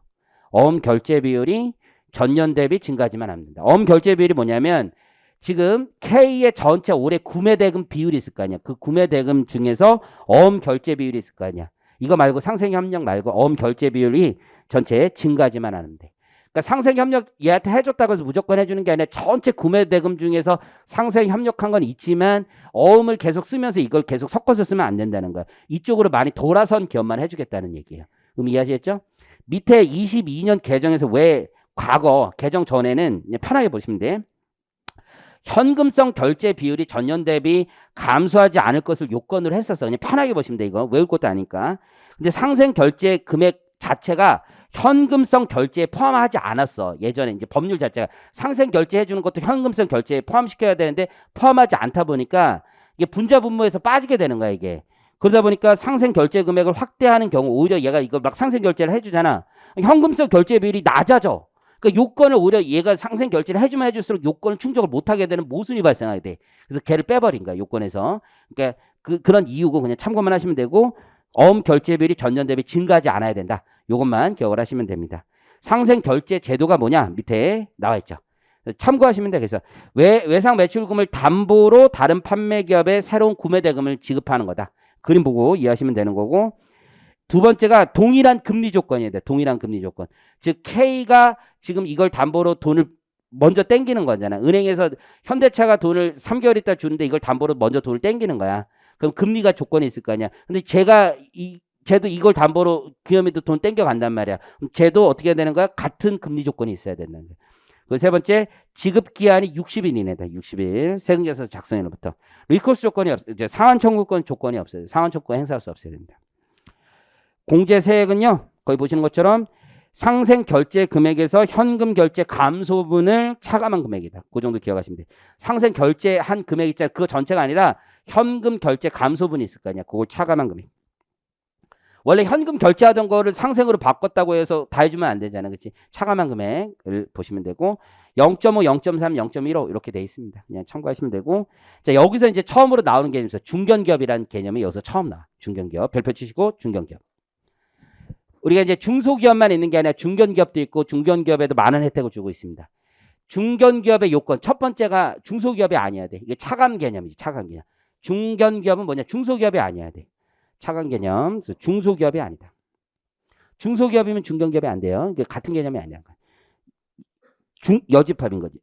어음 결제 비율이 전년 대비 증가하지만 않으면 된다. 어음 결제 비율이 뭐냐면 지금 K의 전체 올해 구매 대금 비율이 있을 거 아니야. 그 구매 대금 중에서 어음 결제 비율이 있을 거 아니야. 이거 말고 상생 협력 말고 어음 결제 비율이 전체 증가하지만 않으면 돼. 그러니까 상생 협력 얘한테 해줬다고 해서 무조건 해주는 게 아니라 전체 구매 대금 중에서 상생 협력한 건 있지만 어음을 계속 쓰면서 이걸 계속 섞어서 쓰면 안 된다는 거야. 이쪽으로 많이 돌아선 기업만 해주겠다는 얘기예요. 이해하시겠죠? 밑에 22년 개정에서 왜 과거 개정 전에는 편하게 보시면 돼. 현금성 결제 비율이 전년 대비 감소하지 않을 것을 요건으로 했었어. 그냥 편하게 보시면 돼. 이거 외울 것도 아니까. 근데 상생 결제 금액 자체가 현금성 결제에 포함하지 않았어. 예전에 이제 법률 자체가 상생 결제해 주는 것도 현금성 결제에 포함시켜야 되는데 포함하지 않다 보니까 이게 분자 분모에서 빠지게 되는 거야, 이게. 그러다 보니까 상생 결제 금액을 확대하는 경우 오히려 얘가 이걸 막 상생 결제를 해 주잖아. 현금성 결제 비율이 낮아져. 그러니까 요건을 오히려 얘가 상생 결제를 해주면 해줄수록 요건을 충족을 못하게 되는 모순이 발생하게 돼. 그래서 걔를 빼버린 거야, 요건에서. 그러니까 그런 이유고 그냥 참고만 하시면 되고, 어음 결제 비율이 전년 대비 증가하지 않아야 된다. 요것만 기억을 하시면 됩니다. 상생 결제 제도가 뭐냐? 밑에 나와 있죠. 참고하시면 돼. 그래서 외상 매출금을 담보로 다른 판매 기업에 새로운 구매 대금을 지급하는 거다. 그림 보고 이해하시면 되는 거고, 두 번째가 동일한 금리 조건이야 돼. 동일한 금리 조건. 즉 K가 지금 이걸 담보로 돈을 먼저 땡기는 거잖아. 은행에서 현대차가 돈을 3개월 있다 주는데 이걸 담보로 먼저 돈을 땡기는 거야. 그럼 금리가 조건이 있을 거 아니야. 근데 쟤도 이걸 담보로 기업에도 돈 땡겨 간단 말이야. 그럼 쟤도 어떻게 해야 되는 거야? 같은 금리 조건이 있어야 된다는 거야. 그 세 번째, 지급 기한이 60일 이내다. 60일. 세금계에서 작성일로부터. 리코스 조건이 이제 상환 청구권 조건이 없어요. 상환 청구권 행사할 수 없어야 됩니다. 공제세액은요, 거기 보시는 것처럼 상생 결제 금액에서 현금 결제 감소분을 차감한 금액이다. 그 정도 기억하시면 돼요. 상생 결제한 금액 있잖아요. 그거 전체가 아니라 현금 결제 감소분이 있을 거 아니야. 그걸 차감한 금액. 원래 현금 결제하던 거를 상생으로 바꿨다고 해서 다 해주면 안 되잖아. 그렇지? 차감한 금액을 보시면 되고 0.5, 0.3, 0.15 이렇게 돼 있습니다. 그냥 참고하시면 되고 자 여기서 이제 처음으로 나오는 개념이 있어요. 중견기업이라는 개념이 여기서 처음 나와. 중견기업. 별표 치시고 중견기업. 우리가 이제 중소기업만 있는 게 아니라 중견기업도 있고 중견기업에도 많은 혜택을 주고 있습니다. 중견기업의 요건 첫 번째가 중소기업이 아니어야 돼. 이게 차감 개념이지. 차감 개념. 중견기업은 뭐냐? 중소기업이 아니어야 돼. 차감 개념. 중소기업이 아니다. 중소기업이면 중견기업이 안 돼요. 이게 같은 개념이 아니야. 여집합인 거지.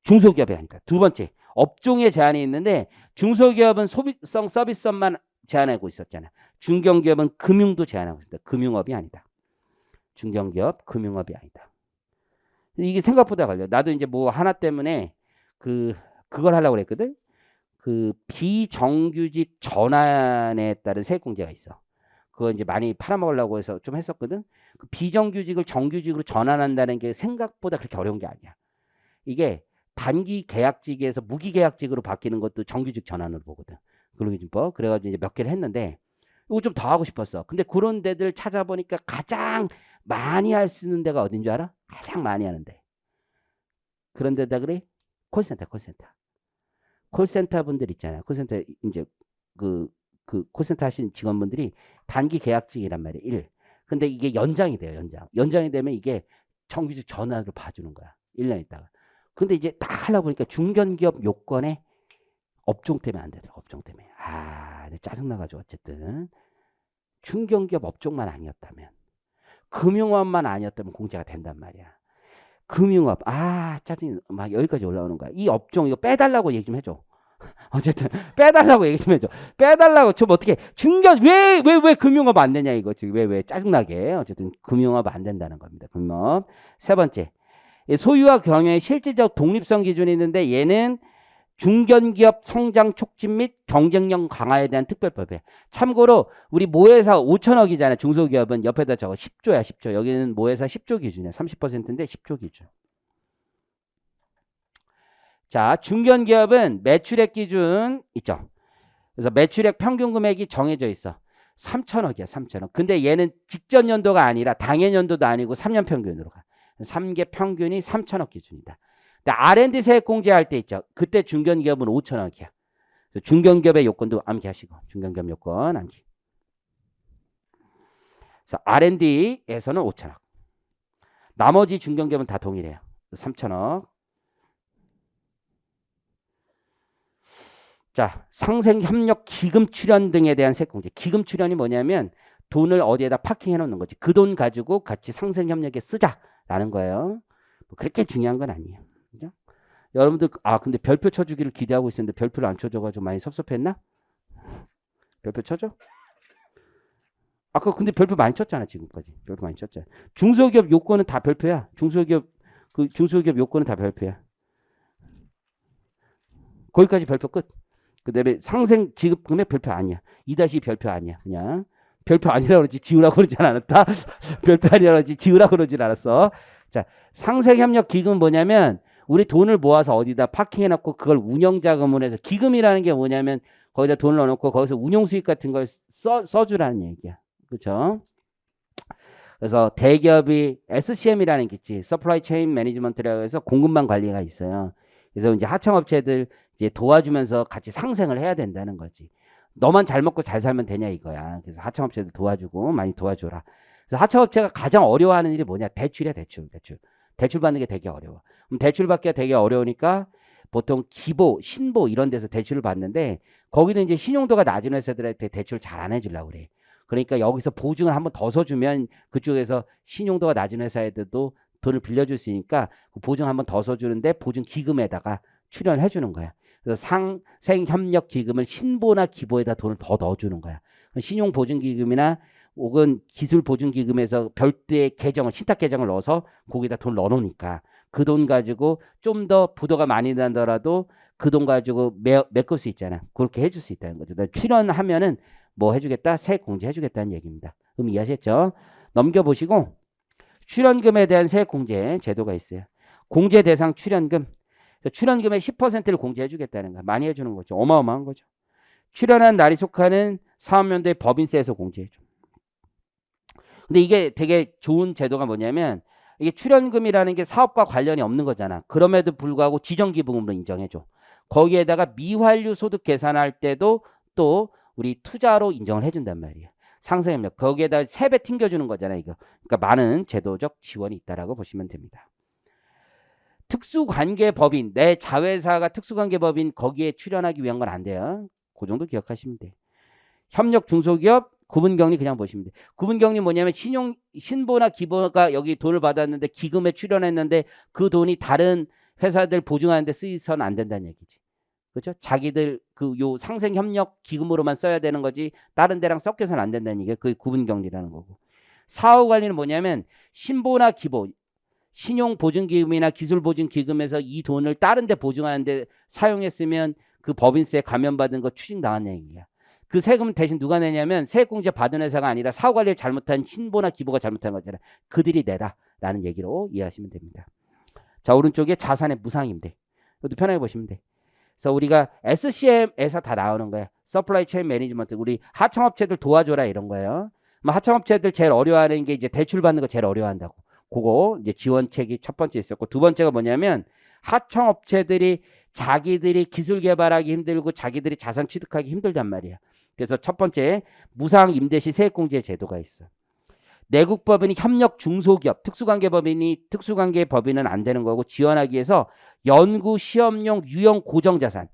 중소기업이 아니다. 두 번째, 업종에 제한이 있는데 중소기업은 소비성 서비스업만 제한하고 있었잖아. 중견기업은 금융도 제한하고 있다. 금융업이 아니다. 중견기업 금융업이 아니다. 이게 생각보다 걸려. 나도 이제 뭐 하나 때문에 그걸 하려고 그랬거든. 그 비정규직 전환에 따른 세액공제가 있어. 그거 이제 많이 팔아먹으려고 해서 좀 했었거든. 그 비정규직을 정규직으로 전환한다는 게 생각보다 그렇게 어려운 게 아니야. 이게 단기 계약직에서 무기계약직으로 바뀌는 것도 정규직 전환으로 보거든. 근로기준법. 그래가지고 이제 몇 개를 했는데 이거 좀 더 하고 싶었어. 근데 그런 데들 찾아보니까 가장 많이 할 수 있는 데가 어딘 줄 알아? 가장 많이 하는데. 그런 데다 그래? 콜센터. 콜센터 분들 있잖아요. 콜센터 이제 그 콜센터 하신 직원분들이 단기 계약직이란 말이에요. 1. 근데 이게 연장이 돼요. 연장이 되면 이게 정규직 전환으로 봐주는 거야. 1년 있다가. 근데 이제 딱 하려고 보니까 중견기업 요건에 업종 때문에 안 되더라고. 업종 때문에. 짜증나가지고 어쨌든. 중견기업 업종만 아니었다면. 금융업만 아니었다면 공제가 된단 말이야. 금융업. 짜증이 막 여기까지 올라오는 거야. 이 업종 이거 빼달라고 얘기 좀 해줘. 어쨌든 빼달라고 얘기 좀 해줘. 빼달라고 좀 어떻게 왜 금융업 안 되냐 이거 지금 왜 짜증나게. 어쨌든 금융업 안 된다는 겁니다. 금융업. 세 번째. 소유와 경영의 실질적 독립성 기준이 있는데 얘는 중견기업 성장 촉진 및 경쟁력 강화에 대한 특별법이에요. 참고로 우리 모회사 5천억이잖아요. 중소기업은 옆에다 적어 10조야 10조. 여기는 모회사 10조 기준이야. 30%인데 10조 기준. 자, 중견기업은 매출액 기준 있죠. 그래서 매출액 평균 금액이 정해져 있어. 3천억이야 3천억. 근데 얘는 직전 연도가 아니라 당해 연도도 아니고 3년 평균으로 가. 3개 평균이 3천억 기준이다. 근데 R&D 세액 공제할 때 있죠. 그때 중견기업은 5천억이야. 중견기업의 요건도 암기하시고. 중견기업 요건 암기. 그래서 R&D에서는 5천억. 나머지 중견기업은 다 동일해요. 3천억. 자, 상생협력 기금 출연 등에 대한 세액 공제. 기금 출연이 뭐냐면 돈을 어디에다 파킹해 놓는 거지. 그 돈 가지고 같이 상생협력에 쓰자라는 거예요. 뭐 그렇게 중요한 건 아니에요. 그죠? 여러분들 근데 별표 쳐주기를 기대하고 있었는데 별표를 안 쳐줘가지고 많이 섭섭했나? 별표 쳐줘? 아까 근데 별표 많이 쳤잖아 지금까지. 별표 많이 쳤잖아. 중소기업 요건은 다 별표야. 중소기업 요건은 다 별표야. 거기까지 별표 끝. 그 다음에 상생 지급 금액 별표 아니야. 2- 별표 아니야. 그냥 별표 아니라고 그러지 지우라고 그러진 않았다. 별표 아니라고 그러지 지우라고 그러진 않았어. 자, 상생협력기금은 뭐냐면 우리 돈을 모아서 어디다 파킹해놓고 그걸 운영자금으로 해서 기금이라는 게 뭐냐면 거기다 돈을 넣어놓고 거기서 운용수익 같은 걸 써주라는 얘기야. 그렇죠? 그래서 대기업이 SCM이라는 게 있지. Supply Chain Management라고 해서 공급망 관리가 있어요. 그래서 이제 하청업체들 이제 도와주면서 같이 상생을 해야 된다는 거지. 너만 잘 먹고 잘 살면 되냐 이거야. 그래서 하청업체들 도와주고 많이 도와줘라. 그래서 하청업체가 가장 어려워하는 일이 뭐냐? 대출이야, 대출. 대출 받는 게 되게 어려워. 그럼 대출 받기가 되게 어려우니까 보통 기보, 신보 이런 데서 대출을 받는데 거기는 이제 신용도가 낮은 회사들한테 대출 잘 안 해주려고 그래. 그러니까 여기서 보증을 한번 더 서주면 그쪽에서 신용도가 낮은 회사애들도 돈을 빌려줄 수 있으니까 그 보증 한번 더 서주는데 보증 기금에다가 출연을 해주는 거야. 그래서 상생협력기금을 신보나 기보에다 돈을 더 넣어주는 거야. 신용보증기금이나 혹은 기술보증기금에서 별도의 계정을 신탁 계정을 넣어서 거기다 돈 넣어놓으니까 그 돈 가지고 좀 더 부도가 많이 나더라도 그 돈 가지고 메꿀 수 있잖아. 그렇게 해줄 수 있다는 거죠. 출연하면은 뭐 해주겠다? 세액 공제해주겠다는 얘기입니다. 그럼 이해하셨죠? 넘겨보시고 출연금에 대한 세액 공제 제도가 있어요. 공제 대상 출연금. 출연금의 10%를 공제해주겠다는 거야. 많이 해주는 거죠. 어마어마한 거죠. 출연한 날이 속하는 사업연도의 법인세에서 공제해줘. 근데 이게 되게 좋은 제도가 뭐냐면 이게 출연금이라는 게 사업과 관련이 없는 거잖아. 그럼에도 불구하고 지정기부금으로 인정해줘. 거기에다가 미환류 소득 계산할 때도 또 우리 투자로 인정을 해준단 말이야. 상생협력. 거기에다 3배 튕겨주는 거잖아, 이거. 그러니까 많은 제도적 지원이 있다라고 보시면 됩니다. 특수관계법인, 내 자회사가 특수관계법인 거기에 출연하기 위한 건 안 돼요. 그 정도 기억하시면 돼. 협력 중소기업, 구분격리 그냥 보시면 돼. 구분격리 뭐냐면 신보나 기보가 여기 돈을 받았는데 기금에 출연했는데 그 돈이 다른 회사들 보증하는 데 쓰이서는 안 된다는 얘기지. 그렇죠? 자기들 그 요 상생협력 기금으로만 써야 되는 거지 다른 데랑 섞여서는 안 된다는 얘기가 그게 구분격리라는 거고. 사후관리는 뭐냐면 신보나 기보, 신용보증기금이나 기술보증기금에서 이 돈을 다른 데 보증하는데 사용했으면 그 법인세 감면받은 거 추징당한 얘기야. 그 세금은 대신 누가 내냐면 세액공제 받은 회사가 아니라 사후관리를 잘못한 신보나 기보가 잘못한 거잖아. 그들이 내다라는 얘기로 이해하시면 됩니다. 자, 오른쪽에 자산의 무상임대. 이것도 편하게 보시면 돼. 그래서 우리가 SCM에서 다 나오는 거야. Supply Chain Management. 우리 하청업체들 도와줘라 이런 거예요. 하청업체들 제일 어려워하는 게 이제 대출 받는 거 제일 어려워한다고. 그거 이제 지원책이 첫 번째 있었고 두 번째가 뭐냐면 하청업체들이 자기들이 기술 개발하기 힘들고 자기들이 자산 취득하기 힘들단 말이야. 그래서 첫 번째 무상 임대시 세액공제 제도가 있어. 내국법인이 협력 중소기업, 특수관계법인은 안 되는 거고 지원하기 위해서 연구 시험용 유형 고정자산,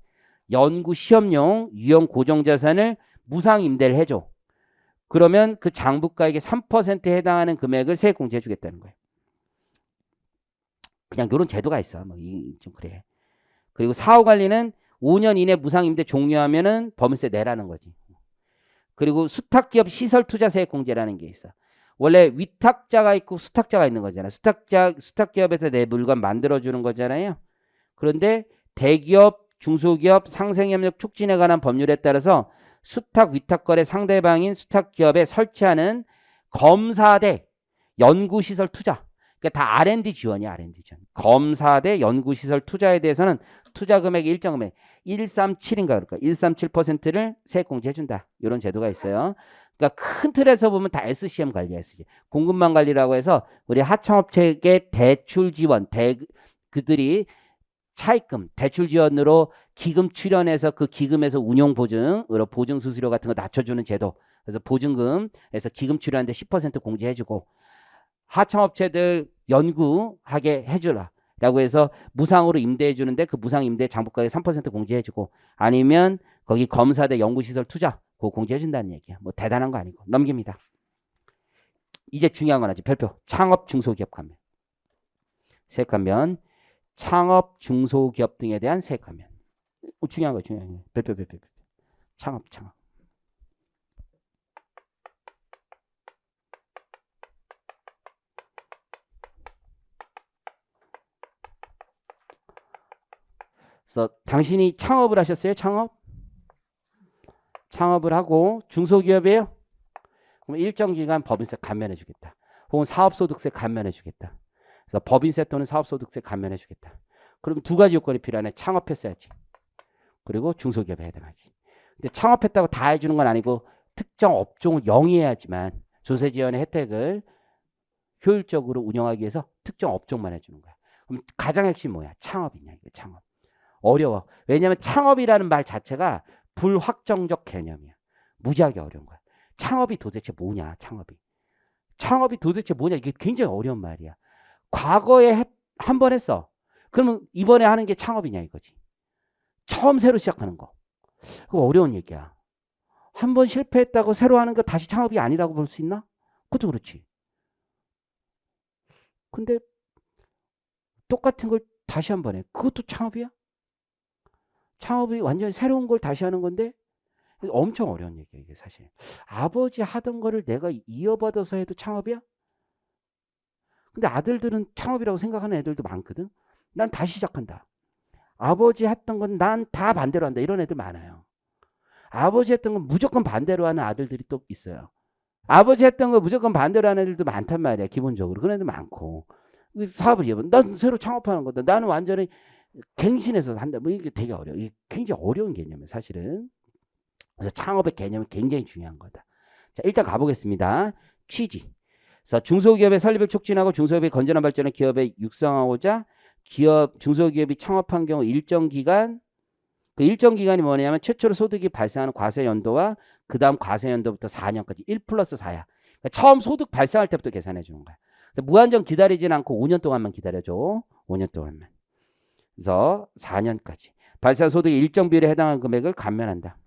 연구 시험용 유형 고정자산을 무상 임대를 해줘. 그러면 그 장부가액의 3%에 해당하는 금액을 세액 공제해 주겠다는 거예요. 그냥 이런 제도가 있어. 뭐 좀 그래. 그리고 사후관리는 5년 이내 무상 임대 종료하면은 법인세 내라는 거지. 그리고 수탁기업 시설투자 세액 공제라는 게 있어. 원래 위탁자가 있고 수탁자가 있는 거잖아. 수탁기업에서 내 물건 만들어주는 거잖아요. 그런데 대기업, 중소기업 상생협력 촉진에 관한 법률에 따라서 수탁, 위탁거래 상대방인 수탁기업에 설치하는 검사대 연구시설 투자. 그러니까 다 R&D 지원이야, R&D 지원. 검사대 연구시설 투자에 대해서는 투자 금액의 일정 금액 137인가 그럴까? 137%를 세액 공제해준다. 이런 제도가 있어요. 그러니까 큰 틀에서 보면 다 SCM 관리야, SCM. 공급망 관리라고 해서 우리 하청업체의 대출 지원, 그들이 차입금, 대출 지원으로 기금 출연해서 그 기금에서 운용 보증으로 보증 수수료 같은 거 낮춰주는 제도. 그래서 보증금에서 기금 출연하는데 10% 공제해주고 하청업체들 연구하게 해주라. 라고 해서 무상으로 임대해 주는데 그 무상 임대 장부가액 3% 공제해 주고 아니면 거기 검사대 연구시설 투자 그거 공제해 준다는 얘기야. 뭐 대단한 거 아니고 넘깁니다. 이제 중요한 건 아직 별표. 창업 중소기업 감면. 세액 감면. 창업 중소기업 등에 대한 세액 감면. 중요한 거 중요한 거. 별표. 창업. 그래서 당신이 창업을 하셨어요? 창업을 하고 중소기업이에요? 그럼 일정 기간 법인세 감면해 주겠다. 혹은 사업소득세 감면해 주겠다. 그래서 법인세 또는 사업소득세 감면해 주겠다. 그럼 두 가지 요건이 필요하네. 창업했어야지. 그리고 중소기업에 해당하지. 근데 창업했다고 다 해주는 건 아니고 특정 업종을 영위해야지만 조세지원의 혜택을 효율적으로 운영하기 위해서 특정 업종만 해주는 거야. 그럼 가장 핵심 뭐야? 창업이냐, 이거 창업. 어려워. 왜냐하면 창업이라는 말 자체가 불확정적 개념이야. 무지하게 어려운 거야. 창업이 도대체 뭐냐, 창업이. 창업이 도대체 뭐냐, 이게 굉장히 어려운 말이야. 과거에 한 번 했어. 그러면 이번에 하는 게 창업이냐, 이거지. 처음 새로 시작하는 거. 그거 어려운 얘기야. 한 번 실패했다고 새로 하는 거 다시 창업이 아니라고 볼 수 있나? 그것도 그렇지. 근데 똑같은 걸 다시 한 번 해. 그것도 창업이야? 창업이 완전히 새로운 걸 다시 하는 건데 엄청 어려운 얘기야, 이게 사실. 아버지 하던 거를 내가 이어받아서 해도 창업이야? 근데 아들들은 창업이라고 생각하는 애들도 많거든. 난 다시 시작한다. 아버지 했던 건 난 다 반대로 한다. 이런 애들 많아요. 아버지 했던 건 무조건 반대로 하는 아들들이 또 있어요. 아버지 했던 거 무조건 반대로 하는 애들도 많단 말이야. 기본적으로. 그런 애들 많고. 사업을 이어본. 난 새로 창업하는 거다. 나는 완전히 갱신해서 한다. 뭐 이게 되게 어려워. 이게 굉장히 어려운 개념이에요, 사실은. 그래서 창업의 개념은 굉장히 중요한 거다. 자, 일단 가보겠습니다. 취지. 그래서 중소기업의 설립을 촉진하고 중소기업의 건전한 발전을 기업에 육성하고자 중소기업이 창업한 경우 일정 기간, 그 일정 기간이 뭐냐면 최초로 소득이 발생하는 과세 연도와 그 다음 과세 연도부터 4년까지 1 플러스 4야. 그러니까 처음 소득 발생할 때부터 계산해 주는 거야. 무한정 기다리진 않고 5년 동안만 기다려줘. 5년 동안만. 그래서 4년까지. 발생한 소득의 일정 비율에 해당하는 금액을 감면한다.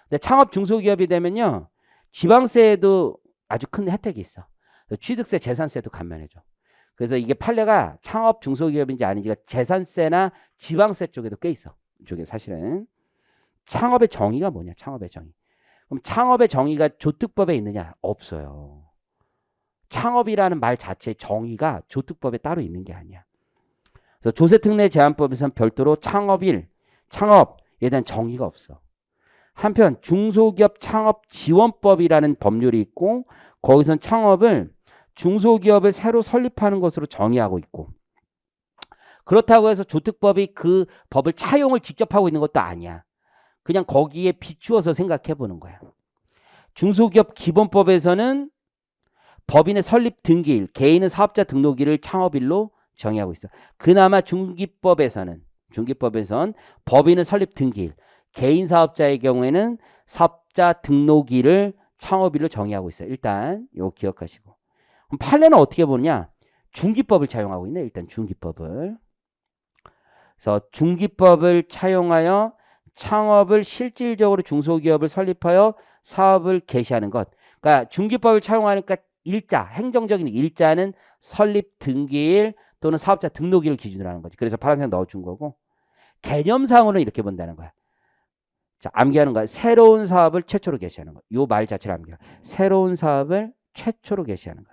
근데 창업 중소기업이 되면요. 지방세에도 아주 큰 혜택이 있어. 취득세, 재산세도 감면해줘. 그래서 이게 판례가 창업 중소기업인지 아닌지가 재산세나 지방세 쪽에도 꽤 있어. 이쪽에 사실은. 창업의 정의가 뭐냐? 창업의 정의. 그럼 창업의 정의가 조특법에 있느냐? 없어요. 창업이라는 말 자체의 정의가 조특법에 따로 있는 게 아니야. 그래서 조세특례 제한법에서는 별도로 창업에 대한 정의가 없어. 한편 중소기업 창업지원법이라는 법률이 있고 거기선 창업을 중소기업을 새로 설립하는 것으로 정의하고 있고 그렇다고 해서 조특법이 그 법을 차용을 직접 하고 있는 것도 아니야. 그냥 거기에 비추어서 생각해 보는 거야. 중소기업 기본법에서는 법인의 설립 등기일, 개인은 사업자 등록일을 창업일로 정의하고 있어. 그나마 중기법에선 법인은 설립 등기일, 개인 사업자의 경우에는 사업자 등록일을 창업일로 정의하고 있어요. 일단 이거 기억하시고. 그럼 판례는 어떻게 보냐? 중기법을 차용하고 있네. 일단 중기법을. 그래서 중기법을 차용하여 창업을 실질적으로 중소기업을 설립하여 사업을 개시하는 것. 그러니까 중기법을 차용하니까 행정적인 일자는 설립 등기일 또는 사업자 등록일을 기준으로 하는 거지. 그래서 파란색 넣어준 거고 개념상으로는 이렇게 본다는 거야. 자, 암기하는 거야. 새로운 사업을 최초로 개시하는 거. 요 말 자체를 암기해. 새로운 사업을 최초로 개시하는 거.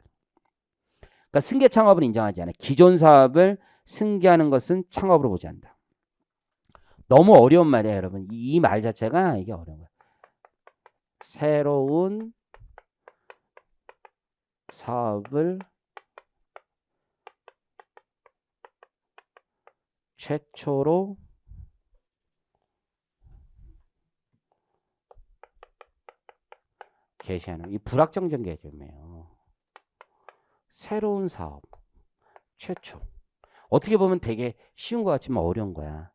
그러니까 승계 창업은 인정하지 않아. 기존 사업을 승계하는 것은 창업으로 보지 않는다. 너무 어려운 말이에요, 여러분. 이 말 자체가 이게 어려운 거야. 새로운 사업을 최초로 개시하는 이 불확정적 개념이에요. 새로운 사업 최초. 어떻게 보면 되게 쉬운 것 같지만 어려운 거야.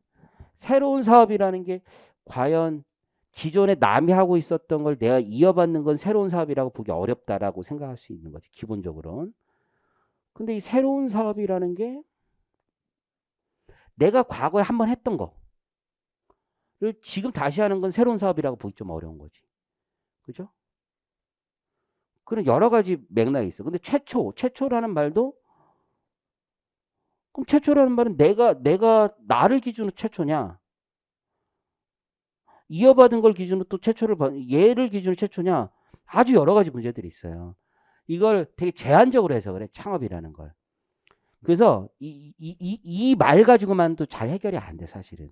새로운 사업이라는 게 과연 기존에 남이 하고 있었던 걸 내가 이어받는 건 새로운 사업이라고 보기 어렵다라고 생각할 수 있는 거지, 기본적으로는. 근데 이 새로운 사업이라는 게 내가 과거에 한번 했던 거를 지금 다시 하는 건 새로운 사업이라고 보기 좀 어려운 거지. 그죠? 그런 여러 가지 맥락이 있어. 근데 최초라는 말도 그럼 최초라는 말은 내가 나를 기준으로 최초냐? 이어받은 걸 기준으로 또 얘를 기준으로 최초냐? 아주 여러 가지 문제들이 있어요. 이걸 되게 제한적으로 해서 그래, 창업이라는 걸. 그래서 이 말 가지고만도 잘 해결이 안 돼, 사실은.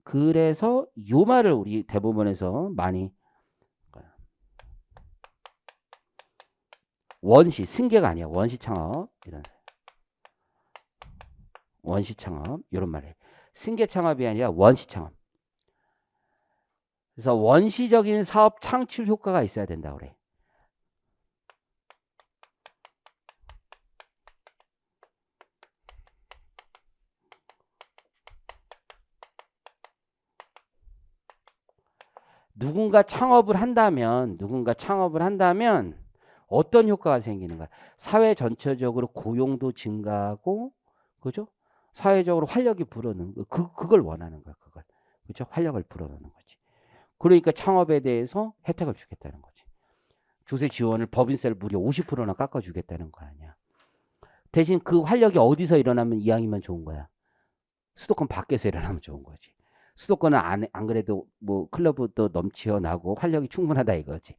그래서 요 말을 우리 대법원에서 많이 원시, 승계가 아니야. 원시 창업. 이런. 원시 창업. 이런 말이에요. 승계 창업이 아니라 원시 창업. 그래서 원시적인 사업 창출 효과가 있어야 된다 그래. 누군가 창업을 한다면 어떤 효과가 생기는가? 사회 전체적으로 고용도 증가하고, 그죠? 사회적으로 활력이 불어넣는 그걸 원하는 거야. 그걸. 그죠? 활력을 불어넣는 거지. 그러니까 창업에 대해서 혜택을 주겠다는 거지. 조세 지원을 법인세를 무려 50%나 깎아주겠다는 거 아니야. 대신 그 활력이 어디서 일어나면 이왕이면 좋은 거야. 수도권 밖에서 일어나면 좋은 거지. 수도권은 안 그래도 뭐 클럽도 넘치어 나고 활력이 충분하다 이거지.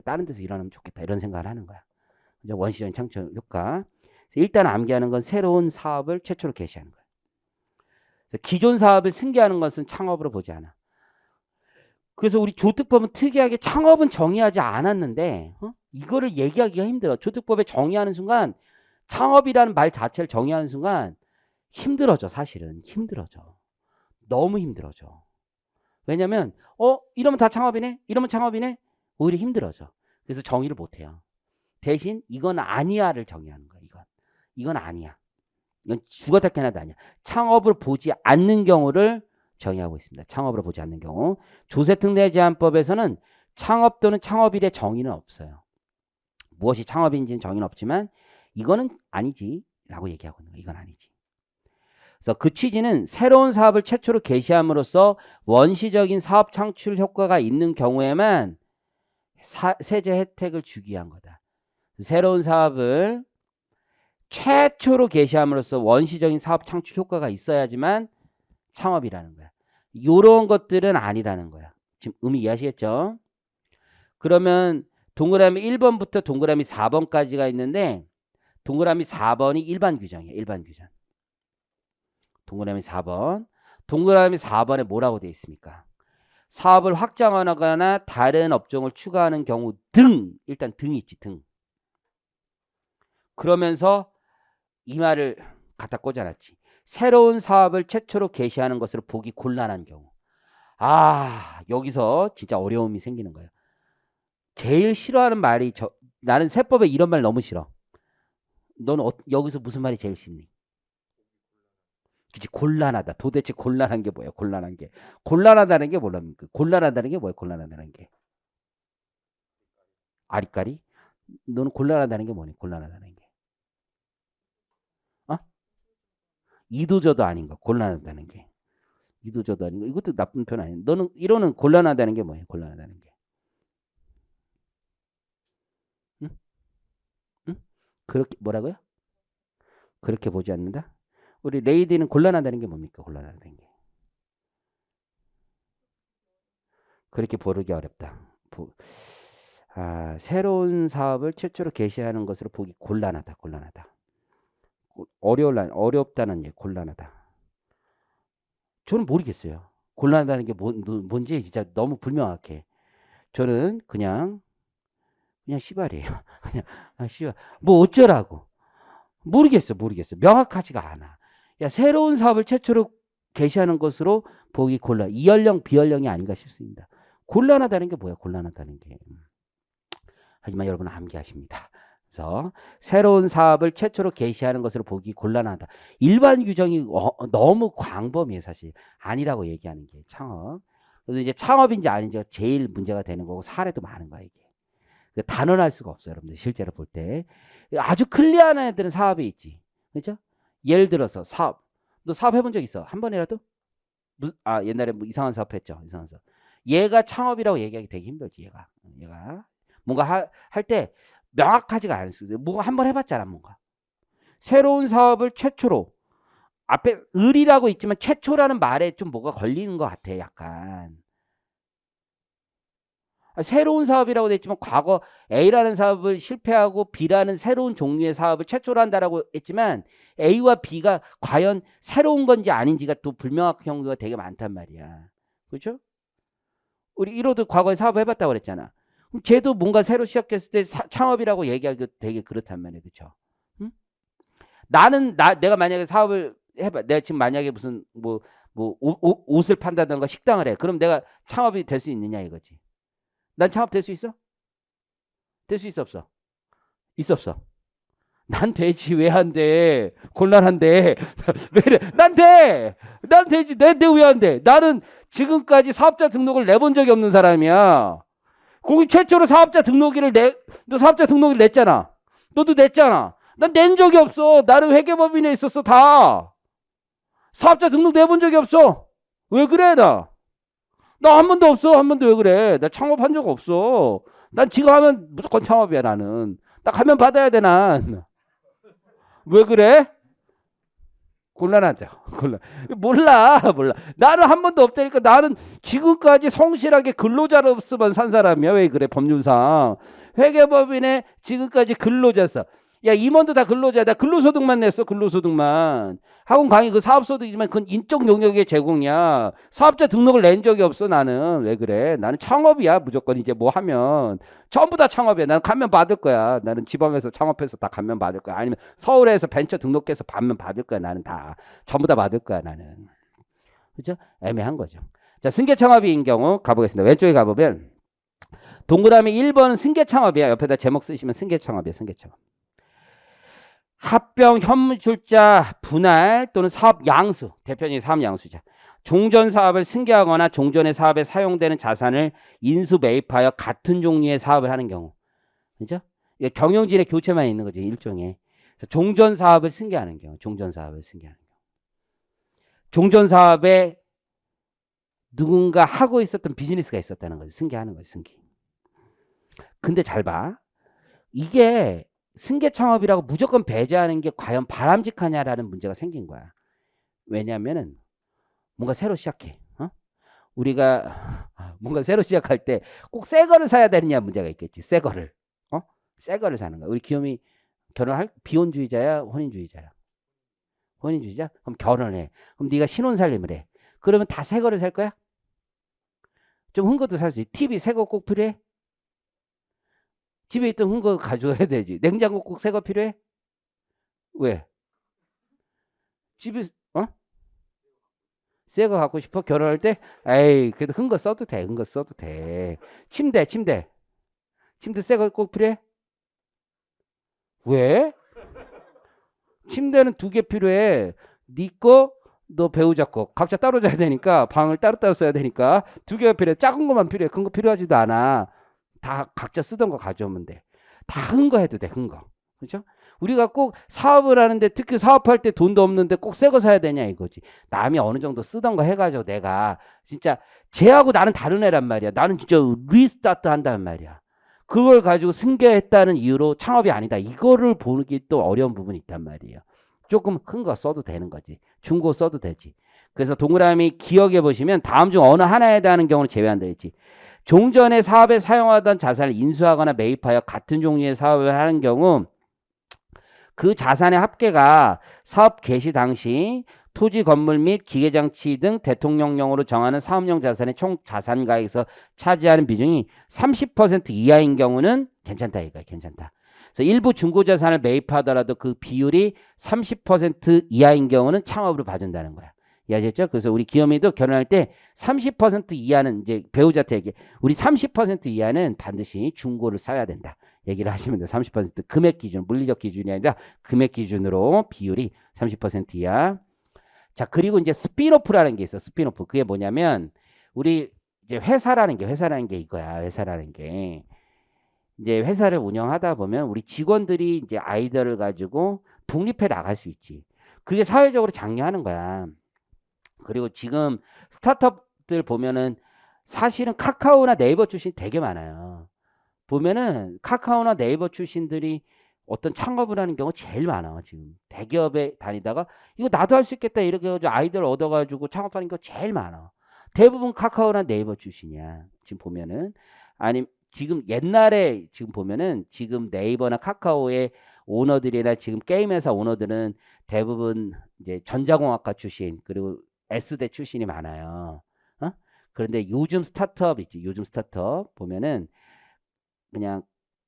다른 데서 일어나면 좋겠다 이런 생각을 하는 거야. 원시적인 창출 효과. 일단 암기하는 건 새로운 사업을 최초로 개시하는 거야. 기존 사업을 승계하는 것은 창업으로 보지 않아. 그래서 우리 조특법은 특이하게 창업은 정의하지 않았는데 이거를 얘기하기가 힘들어. 조특법에 정의하는 순간 창업이라는 말 자체를 정의하는 순간 힘들어져. 사실은 힘들어져. 너무 힘들어져. 왜냐면 이러면 다 창업이네? 이러면 창업이네? 오히려 힘들어져. 그래서 정의를 못해요. 대신 이건 아니야를 정의하는 거야. 이건 아니야. 이건 죽었다 깨나도 아니야. 창업을 보지 않는 경우를 정의하고 있습니다. 창업으로 보지 않는 경우. 조세특례제한법에서는 창업 또는 창업일의 정의는 없어요. 무엇이 창업인지는 정의는 없지만 이거는 아니지 라고 얘기하고 있는 거야. 이건 아니지. 그래서 그 취지는 새로운 사업을 최초로 개시함으로써 원시적인 사업 창출 효과가 있는 경우에만 세제 혜택을 주기 위한 거다. 새로운 사업을 최초로 개시함으로써 원시적인 사업 창출 효과가 있어야지만 창업이라는 거야. 이런 것들은 아니라는 거야. 지금 의미 이해하시겠죠? 그러면 동그라미 1번부터 동그라미 4번까지가 있는데 동그라미 4번이 일반 규정이에요. 일반 규정. 동그라미 4번. 동그라미 4번에 뭐라고 되어 있습니까? 사업을 확장하거나 다른 업종을 추가하는 경우 등. 일단 등이 있지. 등. 그러면서 이 말을 갖다 꽂아놨지. 새로운 사업을 최초로 개시하는 것으로 보기 곤란한 경우. 여기서 진짜 어려움이 생기는 거예요. 제일 싫어하는 말이 나는 세법에 이런 말 너무 싫어. 너는 여기서 무슨 말이 제일 싫니? 그치, 곤란하다. 도대체 곤란한 게 뭐야? 곤란한 게. 곤란하다는 게 뭐랍니까? 곤란하다는 게 뭐야? 곤란하다는 게. 아리까리? 너는 곤란하다는 게 뭐니? 곤란하다는 게. 이도저도 아닌 거. 곤란하다는 게. 이도저도 아닌 거. 이것도 나쁜 표현 아니야. 너는 이러는 곤란하다는 게 뭐야? 곤란하다는 게. 응? 응? 그렇게 뭐라고요? 그렇게 보지 않는다? 우리 레이디는 곤란하다는 게 뭡니까? 곤란하다는 게. 그렇게 보기 어렵다. 새로운 사업을 최초로 개시하는 것으로 보기 곤란하다. 어렵다는 얘기, 곤란하다. 저는 모르겠어요. 곤란하다는 게 뭔지 진짜 너무 불명확해. 저는 그냥 씨발이에요. 그냥 씨발. 뭐 어쩌라고. 모르겠어. 명확하지가 않아. 새로운 사업을 최초로 개시하는 것으로 보기 곤란. 이연령, 비연령이 아닌가 싶습니다. 곤란하다는 게 뭐야? 곤란하다는 게. 하지만 여러분은 암기하십니다. 그래서 새로운 사업을 최초로 개시하는 것으로 보기 곤란하다. 일반 규정이 너무 광범위해 사실. 아니라고 얘기하는 게 창업. 그래서 이제 창업인지 아닌지가 제일 문제가 되는 거고 사례도 많은 거야 이게. 단언할 수가 없어요, 여러분들. 실제로 볼 때. 아주 클리어한 애들은 사업이 있지. 그렇죠? 예를 들어서 사업. 너 사업 해본 적 있어? 한 번이라도? 옛날에 뭐 이상한 사업 했죠. 이상한 사업. 얘가 창업이라고 얘기하기 되게 힘들지, 얘가. 뭔가 할 때 명확하지가 않았어요. 뭐 한번 해봤잖아, 뭔가. 새로운 사업을 최초로. 앞에 을이라고 있지만 최초라는 말에 좀 뭐가 걸리는 것 같아, 약간. 새로운 사업이라고 돼 있지만 과거 A라는 사업을 실패하고 B라는 새로운 종류의 사업을 최초로 한다라고 했지만 A와 B가 과연 새로운 건지 아닌지가 또 불명확한 경우가 되게 많단 말이야. 그렇죠? 우리 1호도 과거에 사업을 해봤다고 그랬잖아. 그럼 쟤도 뭔가 새로 시작했을 때 창업이라고 얘기하기 되게 그렇단 말이에요. 그렇죠? 응? 내가 만약에 사업을 해봐. 내가 지금 만약에 무슨 옷을 판다든가 식당을 해. 그럼 내가 창업이 될 수 있느냐 이거지. 난 창업 될 수 있어? 될 수 있어 없어? 있어 없어? 난 되지. 왜 안 돼? 곤란한데. 왜 이래? 난 돼. 난 되지. 내 왜 안 돼? 나는 지금까지 사업자 등록을 내본 적이 없는 사람이야. 거기 최초로 너 사업자 등록을 냈잖아. 너도 냈잖아. 난 낸 적이 없어. 나는 회계법인에 있었어. 다. 사업자 등록 내본 적이 없어. 왜 그래 나? 나 한 번도 없어. 한 번도. 왜 그래? 나 창업한 적 없어. 난 지금 하면 무조건 창업이야 나는. 나 가면 받아야 돼 난. 왜 그래? 곤란하죠. 몰라. 나는 한 번도 없다니까. 나는 지금까지 성실하게 근로자로서만 산 사람이야. 왜 그래? 법률상. 회계법인에 지금까지 근로자였어. 야, 임원도 다 근로자야. 나 근로소득만 냈어. 근로소득만. 학원 강의 그 사업소득이지만 그건 인적 용역의 제공이야. 사업자 등록을 낸 적이 없어 나는. 왜 그래? 나는 창업이야. 무조건 이제 뭐 하면. 전부 다 창업이야. 나는 감면 받을 거야. 나는 지방에서 창업해서 다 감면 받을 거야. 아니면 서울에서 벤처 등록해서 감면 받을 거야. 나는 다. 전부 다 받을 거야. 나는. 그죠? 애매한 거죠. 자, 승계창업인 경우 가보겠습니다. 왼쪽에 가보면 동그라미 1번은 승계창업이야. 옆에다 제목 쓰시면 승계창업이야. 승계창업. 합병, 현물출자, 분할 또는 사업 양수, 대표적인 사업 양수자. 종전 사업을 승계하거나 종전의 사업에 사용되는 자산을 인수 매입하여 같은 종류의 사업을 하는 경우. 그죠? 경영진의 교체만 있는 거지, 일종의. 종전 사업을 승계하는 경우. 종전 사업을 승계하는 경우. 종전 사업에 누군가 하고 있었던 비즈니스가 있었다는 거지. 승계하는 거지, 승계. 근데 잘 봐. 이게 승계 창업이라고 무조건 배제하는 게 과연 바람직하냐라는 문제가 생긴 거야. 왜냐하면은 뭔가 새로 시작해. 우리가 뭔가 새로 시작할 때 꼭 새 거를 사야 되느냐 문제가 있겠지. 새 거를. 새 거를 사는 거야. 우리 귀요미 결혼할 비혼주의자야, 혼인주의자야? 혼인주의자? 그럼 결혼해. 그럼 네가 신혼살림을 해. 그러면 다 새 거를 살 거야? 좀 흥 것도 살 수 있지. TV 새 거 꼭 필요해? 집에 있던 흥거 가져야 되지. 냉장고 꼭 새 거 필요해? 왜? 집에 새 거 갖고 싶어? 결혼할 때? 에이, 그래도 흥거 써도 돼. 흥거 써도 돼. 침대 새 거 꼭 필요해? 왜? 침대는 2개 필요해. 네 거, 너 배우자 거. 각자 따로 자야 되니까 방을 따로따로 써야 되니까 2개가 필요해. 작은 것만 필요해. 큰 거 필요하지도 않아. 다 각자 쓰던 거 가져오면 돼. 다 흥거 해도 돼. 흥거. 그렇죠? 우리가 꼭 사업을 하는데 특히 사업할 때 돈도 없는데 꼭 새 거 사야 되냐 이거지. 남이 어느 정도 쓰던 거 해가지고 내가 진짜 쟤하고 나는 다른 애란 말이야. 나는 진짜 리스타트 한단 말이야. 그걸 가지고 승계했다는 이유로 창업이 아니다. 이거를 보기 또 어려운 부분이 있단 말이에요. 조금 큰 거 써도 되는 거지. 중고 써도 되지. 그래서 동그라미 기억해 보시면 다음 중 어느 하나에 해당하는 경우는 제외한다 했지. 종전의 사업에 사용하던 자산을 인수하거나 매입하여 같은 종류의 사업을 하는 경우 그 자산의 합계가 사업 개시 당시 토지, 건물 및 기계장치 등 대통령령으로 정하는 사업용 자산의 총 자산가액에서 차지하는 비중이 30% 이하인 경우는 괜찮다 이거야. 괜찮다. 그래서 일부 중고자산을 매입하더라도 그 비율이 30% 이하인 경우는 창업으로 봐준다는 거야. 이해하셨죠? 그래서 우리 기업이도 결혼할 때 30% 이하는 이제 배우자한테 얘기. 우리 30% 이하는 반드시 중고를 사야 된다. 얘기를 하시면 돼요. 30% 금액 기준, 물리적 기준이 아니라 금액 기준으로 비율이 30% 이하. 자, 그리고 이제 스핀오프라는 게 있어. 스핀오프. 그게 뭐냐면 우리 이제 회사라는 게 이거야. 회사라는 게. 이제 회사를 운영하다 보면 우리 직원들이 이제 아이디어를 가지고 독립해 나갈 수 있지. 그게 사회적으로 장려하는 거야. 그리고 지금 스타트업들 보면은 사실은 카카오나 네이버 출신 되게 많아요. 보면은 카카오나 네이버 출신들이 어떤 창업을 하는 경우 제일 많아. 지금 대기업에 다니다가 이거 나도 할 수 있겠다 이렇게 해가지고 아이디어를 얻어가지고 창업하는 거 제일 많아. 대부분 카카오나 네이버 출신이야. 지금 보면은. 아니 지금 옛날에 지금 보면은 지금 네이버나 카카오의 오너들이나 지금 게임 회사 오너들은 대부분 이제 전자공학과 출신 그리고 S대 출신이 많아요. 그런데 요즘 스타트업 있지. 요즘 스타트업 보면은 그냥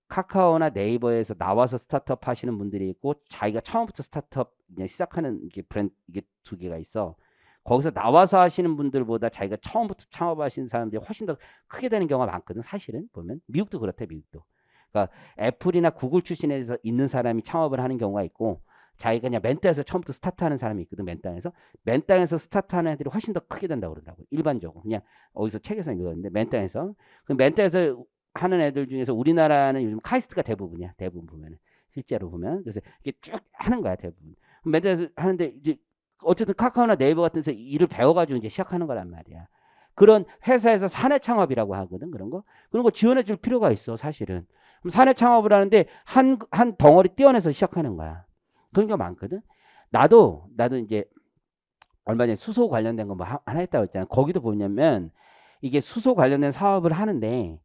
카카오나 네이버에서 나와서 스타트업 하시는 분들이 있고 자기가 처음부터 스타트업 그냥 시작하는 이게 브랜드 이게 두 개가 있어. 거기서 나와서 하시는 분들보다 자기가 처음부터 창업하시는 사람들이 훨씬 더 크게 되는 경우가 많거든. 사실은 보면 미국도 그렇대. 미국도. 그러니까 애플이나 구글 출신에서 있는 사람이 창업을 하는 경우가 있고 자기가 그냥 맨 땅에서 처음부터 스타트하는 사람이 있거든. 맨 땅에서 스타트하는 애들이 훨씬 더 크게 된다고 그러더라고. 일반적으로 그냥 어디서 책에서 읽었는데 맨 땅에서 하는 애들 중에서 우리나라는 요즘 카이스트가 대부분이야. 대부분 보면은 실제로 보면 그래서 이게 쭉 하는 거야 대부분. 맨 땅에서 하는데 이제 어쨌든 카카오나 네이버 같은 데서 일을 배워가지고 이제 시작하는 거란 말이야. 그런 회사에서 사내 창업이라고 하거든. 그런 거 지원해 줄 필요가 있어 사실은. 그럼 사내 창업을 하는데 한 덩어리 떼어내서 시작하는 거야. 그런 게 많거든. 나도 이제 얼마 전에 수소 관련된 거 뭐 하나 했다고 했잖아. 거기도 보냐면 이게 수소 관련된 사업을 하는데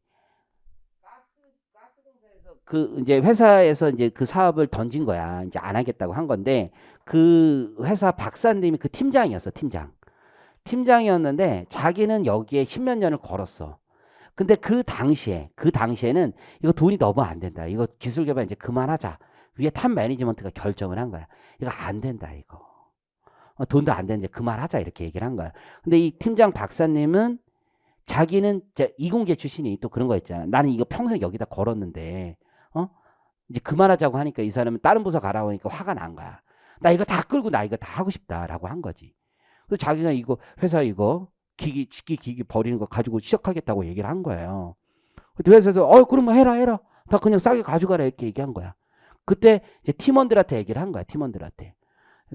그 이제 회사에서 이제 그 사업을 던진 거야. 이제 안 하겠다고 한 건데 그 회사 박사님이 그 팀장이었어. 팀장이었는데 자기는 여기에 십몇 년을 걸었어. 근데 그 당시에는 이거 돈이 너무 안 된다. 이거 기술 개발 이제 그만하자. 위에 탑 매니지먼트가 결정을 한 거야. 이거 안 된다, 이거. 돈도 안 되는데 그만하자. 이렇게 얘기를 한 거야. 근데 이 팀장 박사님은 자기는 이공계 출신이 또 그런 거 있잖아. 나는 이거 평생 여기다 걸었는데, 이제 그만하자고 하니까 이 사람은 다른 부서 가라고 하니까 화가 난 거야. 나 이거 다 끌고 나 이거 다 하고 싶다라고 한 거지. 그래서 자기가 이거 회사 이거 기기 버리는 거 가지고 시작하겠다고 얘기를 한 거예요. 그때 회사에서 그럼 뭐 해라. 다 그냥 싸게 가져가라 이렇게 얘기한 거야. 그때 이제 팀원들한테 얘기를 한 거야. 팀원들한테.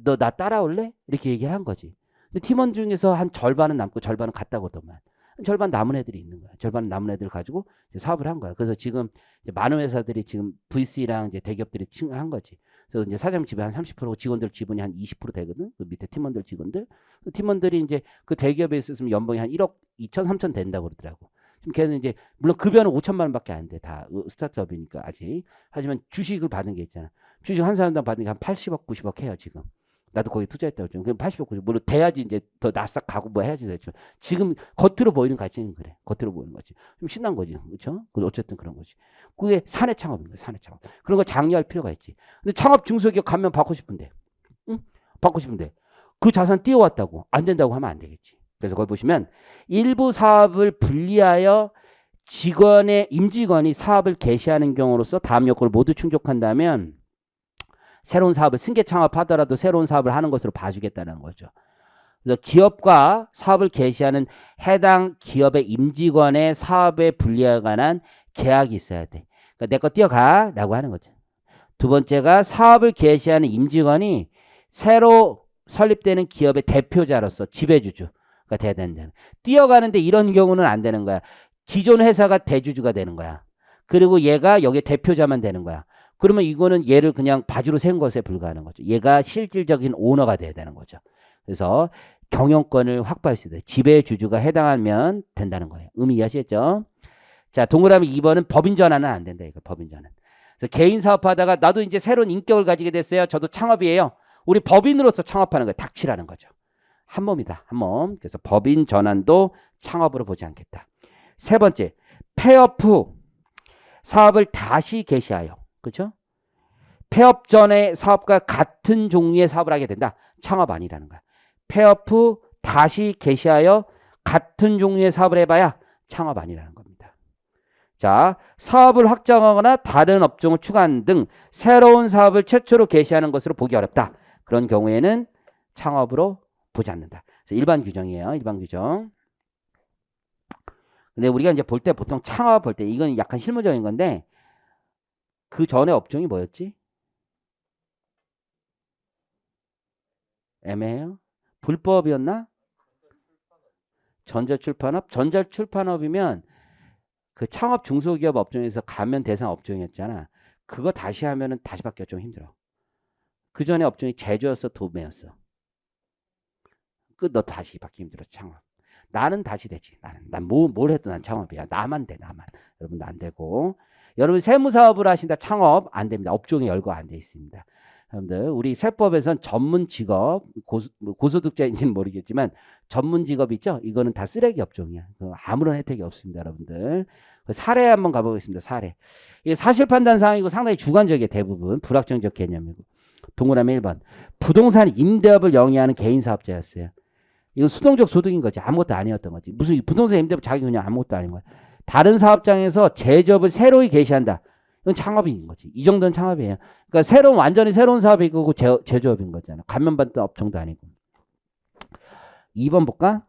너 나 따라올래? 이렇게 얘기를 한 거지. 근데 팀원 중에서 한 절반은 남고 절반은 갔다고 하더만. 절반 남은 애들이 있는 거야. 절반 남은 애들 가지고 이제 사업을 한 거야. 그래서 지금 이제 많은 회사들이 지금 VC랑 이제 대기업들이 한 거지. 그래서 이제 사장 지분 한 30%, 직원들 지분이 한 20% 되거든. 그 밑에 팀원들 직원들. 그 팀원들이 이제 그 대기업에 있었으면 연봉이 한 1억 2천, 3천 된다고 그러더라고. 지금 걔는 이제 물론 급여는 5천만 원밖에 안 돼. 다 스타트업이니까 아직. 하지만 주식을 받는 게 있잖아. 주식 한 사람당 받는 게 한 80억, 90억 해요, 지금. 나도 거기 투자했다고 좀. 그럼 80억, 90억. 물론 돼야지 이제 더 나싹 가고 뭐 해야지 되죠. 지금 겉으로 보이는 가치는 그래. 겉으로 보이는 거지. 좀 신난 거지. 그렇죠? 어쨌든 그런 거지. 그게 사내 창업인 거야, 사내 창업. 그런 거 장려할 필요가 있지. 근데 창업 중소기업 가면 받고 싶은데. 응? 받고 싶은데. 그 자산 띄워왔다고. 안 된다고 하면 안 되겠지. 그래서 거기 보시면 일부 사업을 분리하여 임직원이 사업을 개시하는 경우로서 다음 요건을 모두 충족한다면 새로운 사업을 승계 창업하더라도 새로운 사업을 하는 것으로 봐주겠다는 거죠. 그래서 기업과 사업을 개시하는 해당 기업의 임직원의 사업에 분리에 관한 계약이 있어야 돼. 그러니까 내 거 뛰어가 라고 하는 거죠. 두 번째가 사업을 개시하는 임직원이 새로 설립되는 기업의 대표자로서 지배주주가 돼야 된다. 뛰어가는데 이런 경우는 안 되는 거야. 기존 회사가 대주주가 되는 거야. 그리고 얘가 여기 대표자만 되는 거야. 그러면 이거는 얘를 그냥 바지로 세운 것에 불과하는 거죠. 얘가 실질적인 오너가 돼야 되는 거죠. 그래서 경영권을 확보할 수 있어요. 지배주주가 해당하면 된다는 거예요. 의미 이해하시겠죠? 자, 동그라미 2번은 법인 전환은 안 된다. 이거 법인 전환. 그래서 개인 사업하다가 나도 이제 새로운 인격을 가지게 됐어요. 저도 창업이에요. 우리 법인으로서 창업하는 거예요. 닥치라는 거죠. 한 몸이다. 한 몸. 그래서 법인 전환도 창업으로 보지 않겠다. 세 번째, 폐업 후 사업을 다시 개시하여. 그렇죠? 폐업 전의 사업과 같은 종류의 사업을 하게 된다. 창업 아니라는 거야. 폐업 후 다시 개시하여 같은 종류의 사업을 해봐야 창업 아니라는 겁니다. 자, 사업을 확장하거나 다른 업종을 추가하는 등 새로운 사업을 최초로 개시하는 것으로 보기 어렵다. 그런 경우에는 창업으로 보지 않는다. 일반 규정이에요. 일반 규정. 근데 우리가 이제 볼 때 보통 창업 볼 때 이건 약간 실무적인 건데 그 전에 업종이 뭐였지? 애매해요? 불법이었나? 전자출판업? 전자출판업이면 그 창업 중소기업 업종에서 가면 대상 업종이었잖아. 그거 다시 하면은 다시 받기가 좀 힘들어. 그 전에 업종이 제조였어, 도매였어. 너 다시 받기 힘들어, 창업. 나는 다시 되지. 난 뭘 해도 난 창업이야. 나만 돼, 나만. 여러분도 안 되고. 여러분 세무사업을 하신다, 창업 안 됩니다. 업종이 열거 안 돼 있습니다. 여러분들 우리 세법에선 전문 직업 고소득자인지는 모르겠지만 전문 직업 있죠? 이거는 다 쓰레기 업종이야. 아무런 혜택이 없습니다, 여러분들. 사례 한번 가보겠습니다. 사례. 이게 사실 판단 사항이고 상당히 주관적이에요. 대부분 불확정적 개념이고. 동그라미 1번. 부동산 임대업을 영위하는 개인 사업자였어요. 이건 수동적 소득인 거지. 아무것도 아니었던 거지. 무슨 부동산 임대업 자기 그냥 아무것도 아닌 거야. 다른 사업장에서 제조업을 새로이 개시한다. 이건 창업인 거지. 이 정도는 창업이에요. 그러니까 완전히 새로운 사업이 있고 제조업인 거잖아. 감면받던 업종도 아니고. 2번 볼까?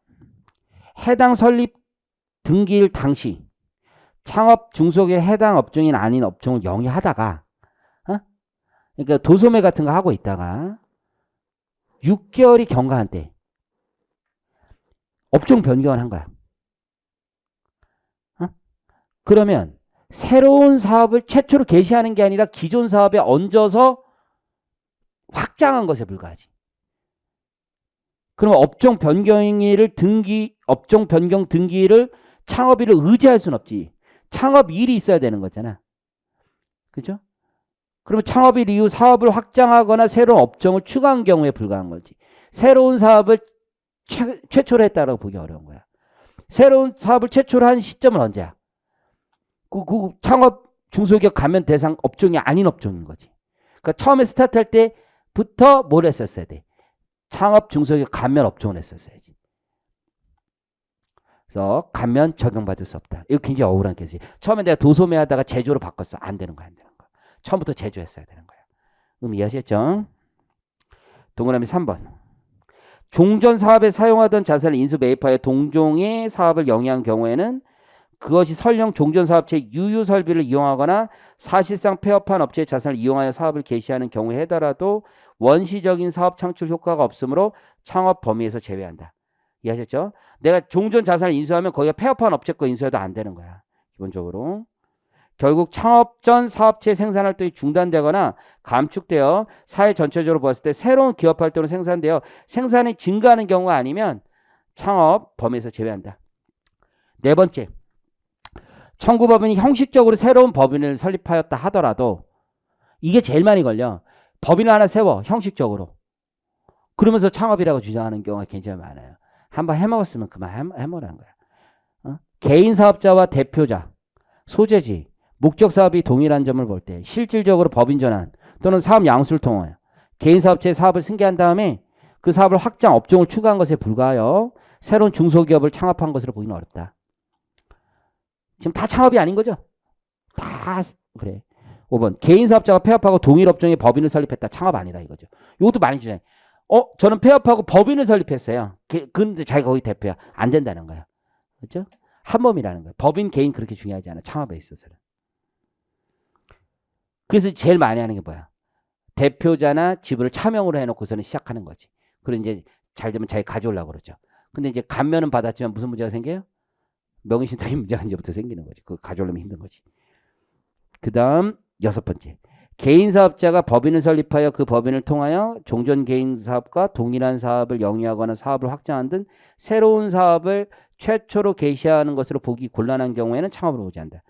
해당 설립 등기일 당시 창업 중소기업 해당 업종인 아닌 업종을 영위하다가 그러니까 도소매 같은 거 하고 있다가 6개월이 경과한 때 업종 변경을 한 거야. 그러면 새로운 사업을 최초로 개시하는 게 아니라 기존 사업에 얹어서 확장한 것에 불과하지. 그럼 업종 변경 등기를 창업일을 의지할 수는 없지. 창업일이 있어야 되는 거잖아. 그죠? 그러면 창업일 이후 사업을 확장하거나 새로운 업종을 추가한 경우에 불과한 거지. 새로운 사업을 최초로 했다라고 보기 어려운 거야. 새로운 사업을 최초로 한 시점은 언제야? 그 창업 중소기업 가면 대상 업종이 아닌 업종인 거지. 그러니까 처음에 스타트할 때부터 뭘 했었어야 돼? 창업 중소기업 감면 업종을 했었어야지. 그래서 감면 적용받을 수 없다. 이거 굉장히 억울한 케이스. 처음에 내가 도소매 하다가 제조로 바꿨어. 안 되는 거야. 처음부터 제조했어야 되는 거야. 이해하셨죠? 동그라미 3번. 종전 사업에 사용하던 자산을 인수 매입하여 동종의 사업을 영위한 경우에는 그것이 설령 종전 사업체 유유 설비를 이용하거나 사실상 폐업한 업체의 자산을 이용하여 사업을 개시하는 경우에 해더라도 원시적인 사업 창출 효과가 없으므로 창업 범위에서 제외한다. 이해하셨죠? 내가 종전 자산을 인수하면 거기가 폐업한 업체 거 인수해도 안 되는 거야. 기본적으로. 결국 창업 전 사업체 생산 활동이 중단되거나 감축되어 사회 전체적으로 봤을 때 새로운 기업 활동으로 생산되어 생산이 증가하는 경우가 아니면 창업 범위에서 제외한다. 네 번째. 청구법인이 형식적으로 새로운 법인을 설립하였다 하더라도 이게 제일 많이 걸려. 법인을 하나 세워. 형식적으로. 그러면서 창업이라고 주장하는 경우가 굉장히 많아요. 한번 해먹었으면 그만 해먹으라는 거야. 개인 사업자와 대표자, 소재지, 목적 사업이 동일한 점을 볼 때 실질적으로 법인 전환 또는 사업 양수를 통하여 개인 사업체의 사업을 승계한 다음에 그 사업을 확장 업종을 추가한 것에 불과하여 새로운 중소기업을 창업한 것으로 보기는 어렵다. 지금 다 창업이 아닌 거죠? 다 그래. 5번. 개인 사업자가 폐업하고 동일 업종의 법인을 설립했다. 창업 아니다 이거죠. 이것도 많이 주장해. 저는 폐업하고 법인을 설립했어요. 근데 자기가 거기 대표야. 안 된다는 거야. 그렇죠? 한범이라는 거야. 법인, 개인 그렇게 중요하지 않아. 창업에 있어서는. 그래서 제일 많이 하는 게 뭐야? 대표자나 지분을 차명으로 해놓고서는 시작하는 거지. 그리고 이제 잘 되면 자기 가져오려고 그러죠. 근데 이제 감면은 받았지만 무슨 문제가 생겨요? 명의신탁의 문제가 이제부터 생기는 거지. 그거 가져오려면 힘든 거지. 그 다음 6번째. 개인 사업자가 법인을 설립하여 그 법인을 통하여 종전 개인 사업과 동일한 사업을 영위하거나 사업을 확장한 등 새로운 사업을 최초로 개시하는 것으로 보기 곤란한 경우에는 창업으로 보지 않는다.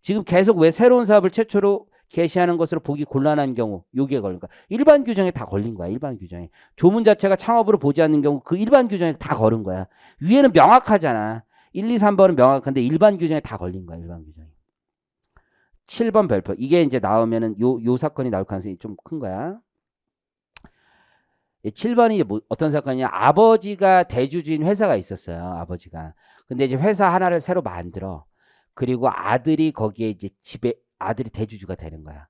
지금 계속 왜 새로운 사업을 최초로 개시하는 것으로 보기 곤란한 경우 여기에 걸린 거야. 일반 규정에 다 걸린 거야. 일반 규정에. 조문 자체가 창업으로 보지 않는 경우 그 일반 규정에 다 걸은 거야. 위에는 명확하잖아. 1, 2, 3번은 명확한데 일반 규정에 다 걸린 거야. 일반 규정에. 7번 별표. 이게 이제 나오면은 요 사건이 나올 가능성이 좀 큰 거야. 7번이 뭐 어떤 사건이냐. 아버지가 대주주인 회사가 있었어요. 아버지가. 근데 이제 회사 하나를 새로 만들어. 그리고 아들이 거기에 이제 집에 아들이 대주주가 되는 거야.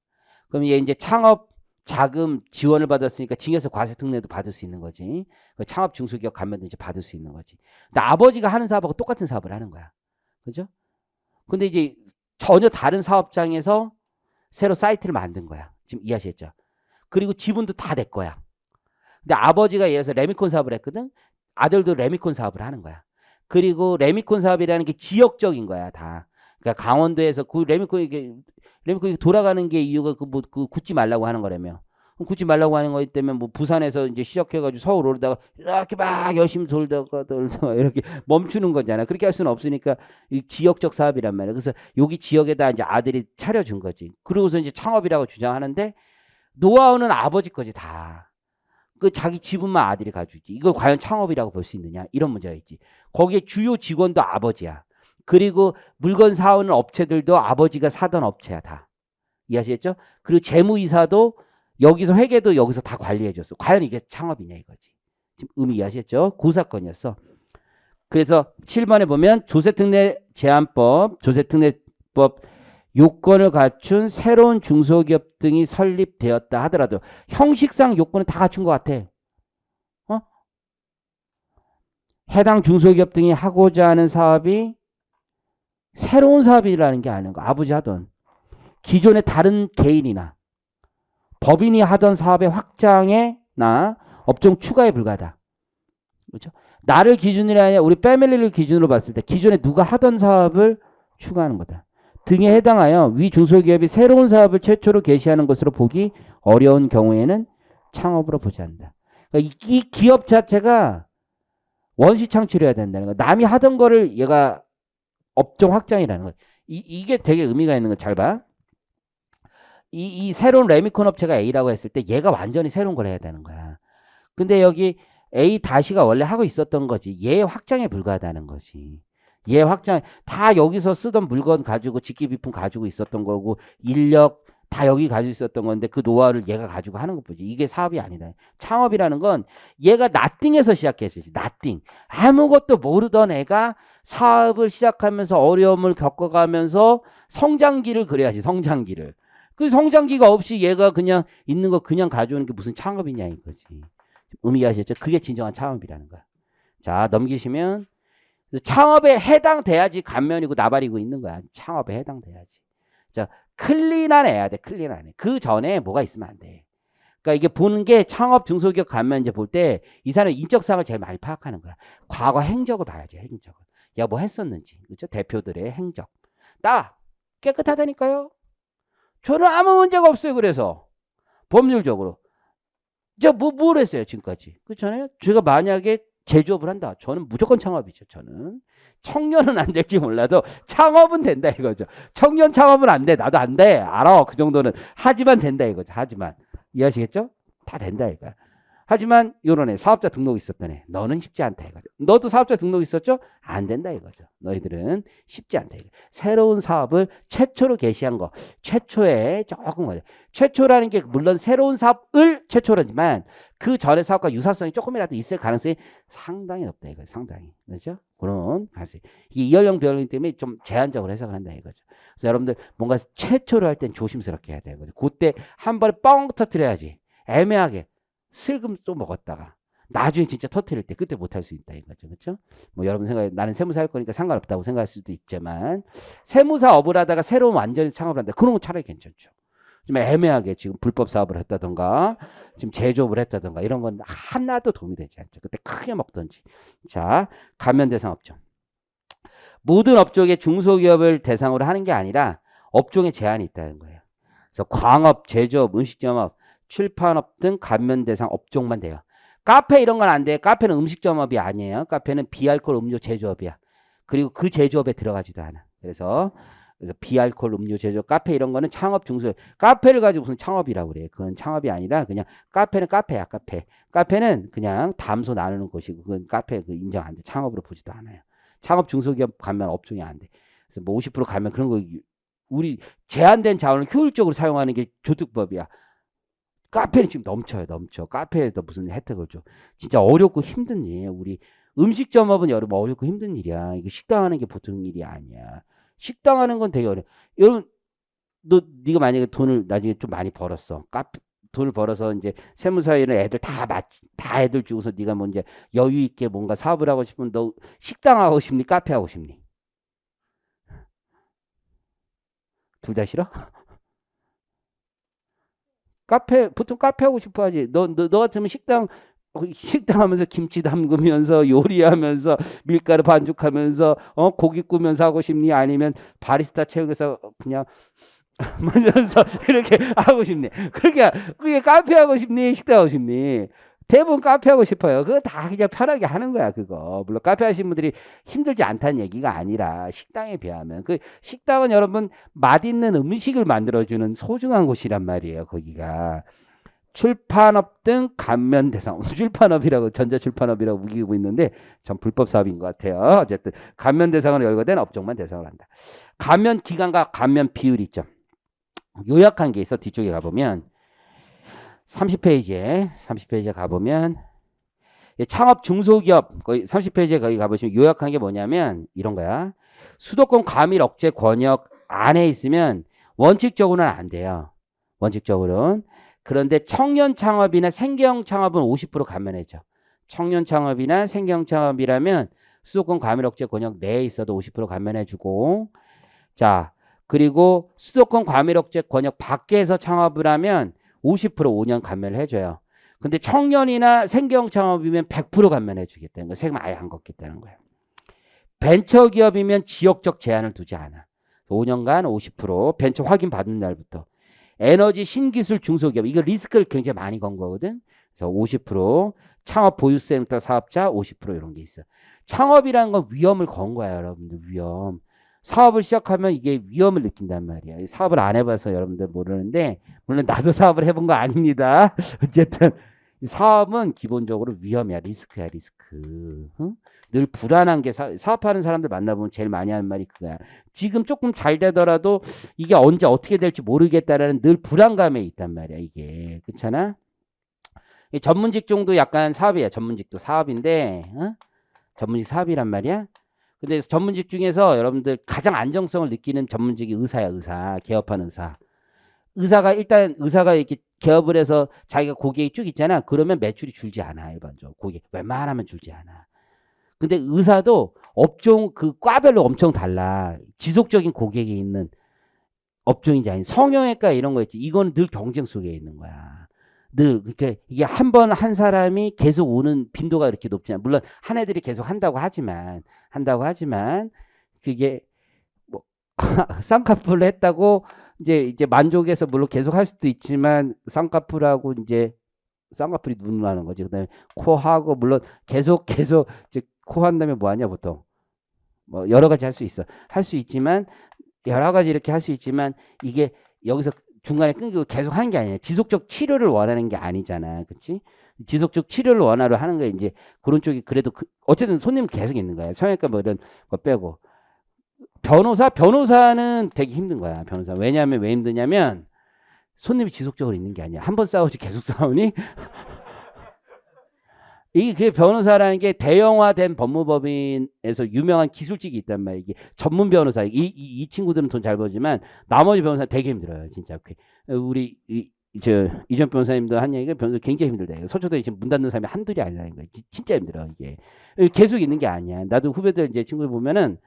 그럼 얘 이제 창업 자금 지원을 받았으니까 징에서 과세 특례도 받을 수 있는 거지. 창업 중소기업 가면 이제 받을 수 있는 거지. 근데 아버지가 하는 사업하고 똑같은 사업을 하는 거야. 그죠? 근데 이제 전혀 다른 사업장에서 새로 사이트를 만든 거야. 지금 이해하시겠죠? 그리고 지분도 다 내 거야. 근데 아버지가 예를 들어서 레미콘 사업을 했거든. 아들도 레미콘 사업을 하는 거야. 그리고 레미콘 사업이라는 게 지역적인 거야, 다. 그러니까 강원도에서 그 레미콘이 돌아가는 게 이유가 그 굳지 말라고 하는 거라며. 굳지 말라고 하는 거기 때문에 뭐 부산에서 이제 시작해가지고 서울 오르다가 이렇게 막 열심히 돌다가 이렇게 멈추는 거잖아. 그렇게 할 수는 없으니까 이 지역적 사업이란 말이야. 그래서 여기 지역에다 이제 아들이 차려준 거지. 그러고서 이제 창업이라고 주장하는데 노하우는 아버지 거지 다. 그 자기 지분만 아들이 가지고 있지. 이걸 과연 창업이라고 볼 수 있느냐? 이런 문제가 있지. 거기에 주요 직원도 아버지야. 그리고 물건 사오는 업체들도 아버지가 사던 업체야 다. 이해하시겠죠? 그리고 재무이사도 여기서 회계도 여기서 다 관리해줬어. 과연 이게 창업이냐 이거지. 지금 의미 이해하시겠죠? 그 사건이었어. 그래서 7번에 보면 조세특례 제한법, 조세특례법 요건을 갖춘 새로운 중소기업 등이 설립되었다 하더라도 형식상 요건은 다 갖춘 것 같아. 해당 중소기업 등이 하고자 하는 사업이 새로운 사업이라는 게 아닌 거. 아버지 하던 기존의 다른 개인이나 법인이 하던 사업의 확장에나 업종 추가에 불과하다. 그렇죠? 나를 기준으로 아니라 우리 패밀리를 기준으로 봤을 때 기존에 누가 하던 사업을 추가하는 거다. 등에 해당하여 위 중소기업이 새로운 사업을 최초로 개시하는 것으로 보기 어려운 경우에는 창업으로 보지 않는다. 그러니까 이 기업 자체가 원시 창출해야 된다는 거. 남이 하던 거를 얘가 업종 확장이라는 거. 이게 되게 의미가 있는 거 잘 봐. 이 새로운 레미콘 업체가 A라고 했을 때 얘가 완전히 새로운 걸 해야 되는 거야. 근데 여기 A 다시가 원래 하고 있었던 거지. 얘 확장에 불과하다는 거지. 얘 확장 다 여기서 쓰던 물건 가지고 직기비품 가지고 있었던 거고 인력 다 여기 가지고 있었던 건데 그 노하우를 얘가 가지고 하는 것 보지. 이게 사업이 아니다. 창업이라는 건 얘가 나띵에서 시작했지. 나띵. 아무것도 모르던 애가 사업을 시작하면서 어려움을 겪어가면서 성장기를 그려야지. 성장기를. 그 성장기가 없이 얘가 그냥 있는 거 그냥 가져오는 게 무슨 창업이냐 이거지. 의미 아시죠? 그게 진정한 창업이라는 거야. 자, 넘기시면 창업에 해당돼야지 감면이고 나발이고 있는 거야. 창업에 해당돼야지. 자, 클린한 애야 돼. 클린한 애. 그 전에 뭐가 있으면 안 돼. 그러니까 이게 보는 게 창업 중소기업 감면 이제 볼 때 이 사람의 인적사항을 제일 많이 파악하는 거야. 과거 행적을 봐야지. 행적을. 야, 뭐 했었는지. 그렇죠? 대표들의 행적. 나 깨끗하다니까요. 저는 아무 문제가 없어요. 그래서 법률적으로. 뭘 했어요, 지금까지. 그렇잖아요? 제가 만약에 제조업을 한다. 저는 무조건 창업이죠, 저는. 청년은 안 될지 몰라도 창업은 된다 이거죠. 청년 창업은 안 돼. 나도 안 돼. 알아. 그 정도는. 하지만 된다 이거죠. 하지만. 이해하시겠죠? 다 된다 이거야. 하지만 요런 애 사업자 등록 있었던 애 너는 쉽지 않다 이거죠. 너도 사업자 등록 있었죠? 안 된다 이거죠. 너희들은 쉽지 않다 이거. 새로운 사업을 최초로 개시한 거. 최초에 조금 어려. 최초라는 게 물론 새로운 사업을 최초로지만 그 전의 사업과 유사성이 조금이라도 있을 가능성이 상당히 높다 이거죠. 상당히. 그렇죠? 그런 가능성이. 이게 이연령 비연령 때문에 좀 제한적으로 해석을 한다 이거죠. 그래서 여러분들 뭔가 최초로 할 땐 조심스럽게 해야 돼요. 그때 한 번에 뻥 터뜨려야지. 애매하게. 슬금 또 먹었다가 나중에 진짜 터뜨릴 때 그때 못할 수 있다 이거죠. 그렇죠? 뭐 여러분 생각에 나는 세무사 할 거니까 상관없다고 생각할 수도 있지만 세무사업을 하다가 새로운 완전히 창업을 한다. 그런 건 차라리 괜찮죠. 좀 애매하게 지금 불법 사업을 했다던가 지금 제조업을 했다던가 이런 건 하나도 도움이 되지 않죠. 그때 크게 먹던지. 자, 감면 대상 업종. 모든 업종의 중소기업을 대상으로 하는 게 아니라 업종에 제한이 있다는 거예요. 그래서 광업, 제조업, 음식점업 출판업 등 감면 대상 업종만 돼요. 카페 이런 건 안 돼. 카페는 음식점업이 아니에요. 카페는 비알코올 음료 제조업이야. 그리고 그 제조업에 들어가지도 않아. 그래서 비알코올 음료 제조업, 카페 이런 거는 창업 중소기업. 카페를 가지고 무슨 창업이라고 그래. 그건 창업이 아니라 그냥 카페는 카페야. 카페. 카페는 그냥 담소 나누는 곳이고 그건 카페 그 인정 안 돼. 창업으로 보지도 않아요. 창업 중소기업 가면 업종이 안 돼. 그래서 뭐 50% 가면 그런 거 우리 제한된 자원을 효율적으로 사용하는 게 조특법이야. 카페는 지금 넘쳐요, 넘쳐. 카페에서 무슨 혜택을 줘. 진짜 어렵고 힘든 일. 우리 음식점업은 여러분 어렵고 힘든 일이야. 이거 식당 하는 게 보통 일이 아니야. 식당 하는 건 되게 어려워. 여러분, 네가 만약에 돈을 나중에 좀 많이 벌었어. 돈을 벌어서 이제 세무사에는 애들 다 애들 주고서 네가 뭐 이제 여유 있게 뭔가 사업을 하고 싶으면 너 식당 하고 싶니? 카페 하고 싶니? 둘 다 싫어? 보통 카페 하고 싶어 하지. 너 같으면 식당 하면서 김치 담그면서 요리하면서 밀가루 반죽하면서 고기 구우면서 하고 싶니? 아니면 바리스타 채용해서 그냥 하면서 이렇게 하고 싶니? 그게 카페 하고 싶니? 식당 하고 싶니? 대부분 카페 하고 싶어요. 그거 다 그냥 편하게 하는 거야, 그거. 물론 카페 하시는 분들이 힘들지 않다는 얘기가 아니라 식당에 비하면. 그 식당은 여러분 맛있는 음식을 만들어주는 소중한 곳이란 말이에요, 거기가. 출판업 등 감면 대상. 출판업이라고 전자출판업이라고 우기고 있는데 전 불법 사업인 것 같아요. 어쨌든 감면 대상으로 열거된 업종만 대상으로 한다. 감면 기간과 감면 비율이 있죠. 요약한 게 있어. 뒤쪽에 가보면 30페이지에 가보면 창업 중소기업 거의 30페이지에 거기 가보시면 요약한 게 뭐냐면 이런 거야. 수도권 과밀 억제 권역 안에 있으면 원칙적으로는 안 돼요. 원칙적으로는. 그런데 청년 창업이나 생계형 창업은 50% 감면해줘. 청년 창업이나 생계형 창업이라면 수도권 과밀 억제 권역 내에 있어도 50% 감면해주고, 자, 그리고 수도권 과밀 억제 권역 밖에서 창업을 하면 50% 5년 감면을 해줘요. 근데 청년이나 생계형 창업이면 100% 감면해주겠다는 거. 세금 아예 안 걷겠다는 거예요. 벤처기업이면 지역적 제한을 두지 않아. 5년간 50% 벤처 확인 받는 날부터. 에너지 신기술 중소기업 이거 리스크를 굉장히 많이 건 거거든. 그래서 50% 창업 보유센터 사업자 50% 이런 게 있어. 창업이라는 건 위험을 건 거야, 여러분들. 위험. 사업을 시작하면 이게 위험을 느낀단 말이야. 사업을 안 해봐서 여러분들 모르는데 물론 나도 사업을 해본 거 아닙니다. 어쨌든 사업은 기본적으로 위험이야. 리스크야, 리스크. 응? 늘 불안한 게 사업하는 사람들 만나보면 제일 많이 하는 말이 그거야. 지금 조금 잘 되더라도 이게 언제 어떻게 될지 모르겠다라는 늘 불안감에 있단 말이야. 이게 그렇잖아. 전문 직종도 약간 사업이야. 전문직도 사업인데 전문직 사업이란 말이야. 근데 전문직 중에서 여러분들 가장 안정성을 느끼는 전문직이 의사야. 의사. 개업하는 의사. 의사가 이렇게 개업을 해서 자기가 고객이 쭉 있잖아. 그러면 매출이 줄지 않아. 일반적으로 고객 웬만하면 줄지 않아. 근데 의사도 업종 그 과별로 엄청 달라. 지속적인 고객이 있는 업종인지 아닌 성형외과 이런 거 있지. 이거는 늘 경쟁 속에 있는 거야. 늘 그러니까 이게 한 번 한 사람이 계속 오는 빈도가 이렇게 높지 않아. 물론 한 애들이 계속 한다고 하지만 그게 뭐 쌍꺼풀을 했다고 이제 만족해서 물론 계속 할 수도 있지만 쌍꺼풀하고 이제 쌍꺼풀이 눈으로 하는 거지. 그다음에 코하고 물론 계속 이제 코 한다면 뭐 하냐 보통 뭐 여러 가지 할 수 있어. 할 수 있지만 여러 가지 이렇게 할 수 있지만 이게 여기서 중간에 끊기고 계속 하는 게 아니야. 지속적 치료를 원하는 게 아니잖아. 그렇지? 지속적 치료를 원하러 하는 게 이제 그런 쪽이 그래도 어쨌든 손님은 계속 있는 거야. 성형외과 뭐 이런 거 빼고. 변호사는 되게 힘든 거야. 변호사. 왜냐하면 왜 힘드냐면 손님이 지속적으로 있는 게 아니야. 한 번 싸우지 계속 싸우니? 이게 변호사라는 게 대형화된 법무법인에서 유명한 기술직이 있단 말이야. 이게 전문 변호사. 이 친구들은 돈 잘 벌지만 나머지 변호사 되게 힘들어요. 진짜. 우리 이전 변호사님도 한 얘기가 변호사 굉장히 힘들다. 서초동에 지금 문 닫는 사람이 한둘이 아니라는 거야. 진짜 힘들어 이게. 계속 있는 게 아니야. 나도 후배들 이제 친구들 보면은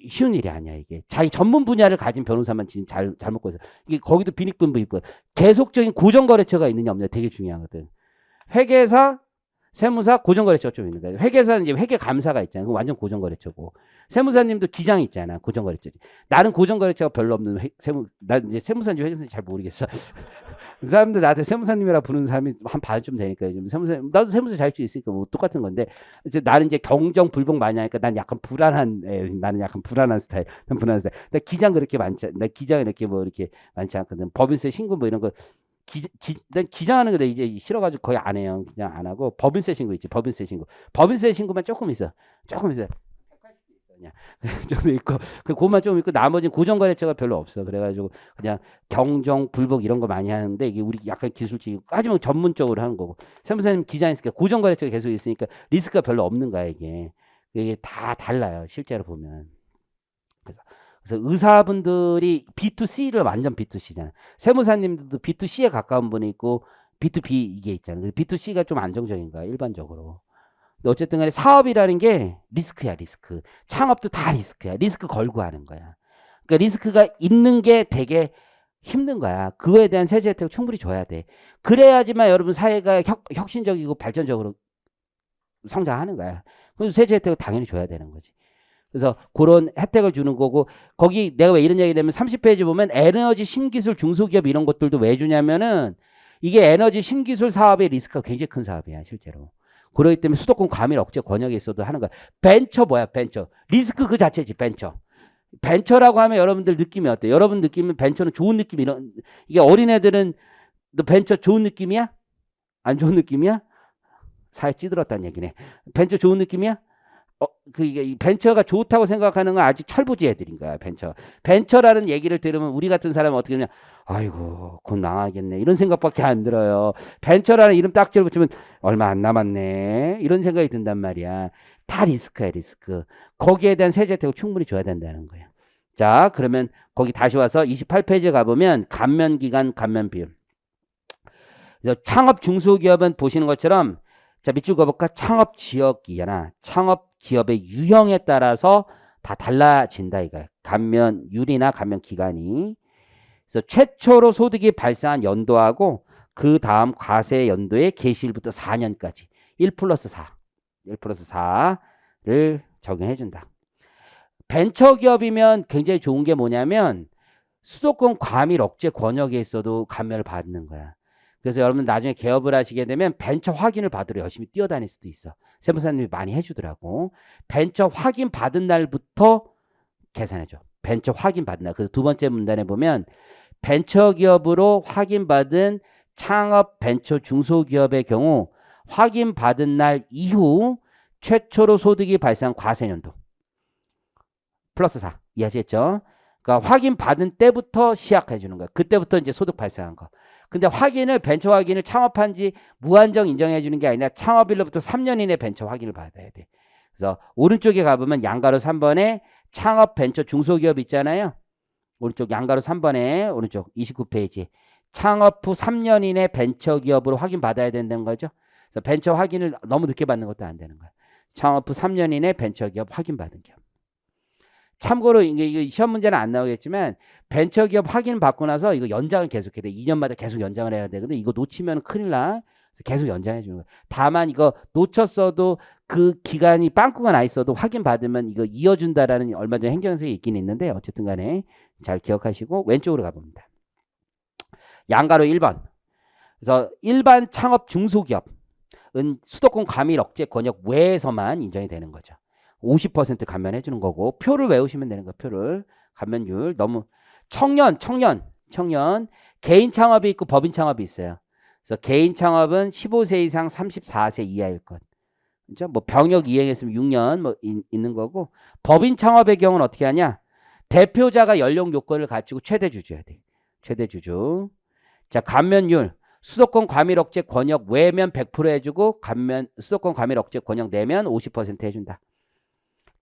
쉬운 일이 아니야 이게. 자기 전문 분야를 가진 변호사만 지금 잘 먹고 있어. 이게 거기도 빈익분부 있고 계속적인 고정거래처가 있느냐 없느냐 되게 중요하거든. 회계사 세무사 고정거래처가 좀 있는 거예요. 회계사는 이제 회계감사가 있잖아요. 그건 완전 고정거래처고. 세무사님도 기장이 있잖아. 고정거래처지. 나는 고정거래처가 별로 없는 나 이제 세무사인지 회계사인지 잘 모르겠어. 그 사람들 나한테 세무사님이라 부르는 사람이 한 반쯤 되니까 좀 나도 세무사 잘 수 있으니까 뭐 똑같은 건데 이제 나는 이제 경정 불복 많이 하니까 난 약간 나는 약간 불안한 스타일. 나 기장 그렇게 나 기장 이렇게 뭐 이렇게 많지 않거든. 법인세 신고 뭐 이런 거 난 기장하는 거 이제 싫어가지고 거의 안 해요. 그냥 안 하고 법인세 신고 있지. 법인세 신고만 조금 있어. 그냥 정도 있고 그것만 좀 있고 나머지는 고정거래처가 별로 없어. 그래가지고 그냥 경정 불복 이런 거 많이 하는데 이게 우리 약간 기술직이고 하지만 전문적으로 하는 거고 세무사님 기장 있으니까 고정거래처가 계속 있으니까 리스크가 별로 없는 거야 이게 다 달라요 실제로 보면. 그래서 의사분들이 B2C를 완전 B2C잖아. 세무사님들도 B2C에 가까운 분이 있고 B2B 이게 있잖아요. B2C가 좀 안정적인 거야 일반적으로. 근데 어쨌든 간에 사업이라는 게 리스크야 리스크. 창업도 다 리스크야. 리스크 걸고 하는 거야. 그러니까 리스크가 있는 게 되게 힘든 거야. 그거에 대한 세제 혜택을 충분히 줘야 돼. 그래야지만 여러분 사회가 혁신적이고 발전적으로 성장하는 거야. 그래서 세제 혜택을 당연히 줘야 되는 거지. 그래서 그런 혜택을 주는 거고 거기 내가 왜 이런 얘기를 하면 30페이지 보면 에너지 신기술 중소기업 이런 것들도 왜 주냐면은 이게 에너지 신기술 사업의 리스크가 굉장히 큰 사업이야 실제로. 그렇기 때문에 수도권 과밀 억제 권역에 있어도 하는 거야. 벤처 뭐야 벤처. 리스크 그 자체지 벤처. 벤처라고 하면 여러분들 느낌이 어때요? 여러분 느낌은 벤처는 좋은 느낌 이게 어린애들은 너 벤처 좋은 느낌이야? 안 좋은 느낌이야? 사회 찌들었다는 얘기네. 벤처 좋은 느낌이야? 이게 이 벤처가 좋다고 생각하는 건 아직 철부지 애들인 거야, 벤처. 벤처라는 얘기를 들으면 우리 같은 사람은 어떻게 되냐? 아이고, 곧 망하겠네. 이런 생각밖에 안 들어요. 벤처라는 이름 딱지를 붙이면 얼마 안 남았네. 이런 생각이 든단 말이야. 다 리스크야, 리스크. 거기에 대한 세제 혜택을 충분히 줘야 된다는 거야. 자, 그러면 거기 다시 와서 28페이지에 가보면 감면 기간, 감면 비율. 그래서 창업 중소기업은 보시는 것처럼 자, 밑줄 그어볼까? 창업 지역이나 창업 기업의 유형에 따라서 다 달라진다 이거야. 감면율이나 감면 기간이. 그래서 최초로 소득이 발생한 연도하고 그 다음 과세 연도의 개시일부터 4년까지 1 플러스 4, 1 플러스 4를 적용해 준다. 벤처기업이면 굉장히 좋은 게 뭐냐면 수도권 과밀 억제 권역에 있어도 감면을 받는 거야. 그래서 여러분 나중에 개업을 하시게 되면 벤처 확인을 받으러 열심히 뛰어다닐 수도 있어. 세무사님이 많이 해주더라고. 벤처 확인 받은 날부터 계산해줘. 벤처 확인 받은 날. 그래서 두 번째 문단에 보면 벤처기업으로 확인받은 창업 벤처 중소기업의 경우 확인받은 날 이후 최초로 소득이 발생한 과세년도 플러스 4 이해하시겠죠? 그러니까 확인받은 때부터 시작해 주는 거야. 그때부터 이제 소득 발생한 거. 근데 벤처 확인을 창업한 지 무한정 인정해 주는 게 아니라 창업일로부터 3년 이내 벤처 확인을 받아야 돼. 그래서 오른쪽에 가보면 양가로 3번에 창업 벤처 중소기업 있잖아요. 오른쪽 양가로 3번에 오른쪽 29페이지. 창업 후 3년 이내 벤처 기업으로 확인 받아야 된다는 거죠. 그래서 벤처 확인을 너무 늦게 받는 것도 안 되는 거야. 창업 후 3년 이내 벤처 기업 확인 받은 기업. 참고로 이게 시험 문제는 안 나오겠지만 벤처기업 확인 받고 나서 이거 연장을 계속해야 돼. 2년마다 계속 연장을 해야 되거든. 이거 놓치면 큰일 나. 계속 연장해 주는 거야. 다만 이거 놓쳤어도 그 기간이 빵꾸가 나 있어도 확인 받으면 이거 이어준다라는 얼마 전에 행정석이 있긴 있는데 어쨌든 간에 잘 기억하시고 왼쪽으로 가봅니다. 양가로 1번. 그래서 일반 창업 중소기업은 수도권 과밀 억제 권역 외에서만 인정이 되는 거죠. 50% 감면해 주는 거고 표를 외우시면 되는 거예요. 표를. 감면율 너무 청년 개인 창업이 있고 법인 창업이 있어요. 그래서 개인 창업은 15세 이상 34세 이하일 것. 그렇죠? 뭐 병역 이행했으면 6년 뭐 있는 거고 법인 창업의 경우는 어떻게 하냐? 대표자가 연령 요건을 갖추고 최대 주주야 돼. 최대 주주. 자, 감면율 수도권 과밀 억제 권역 외면 100% 해주고 수도권 과밀 억제 권역 내면 50% 해준다.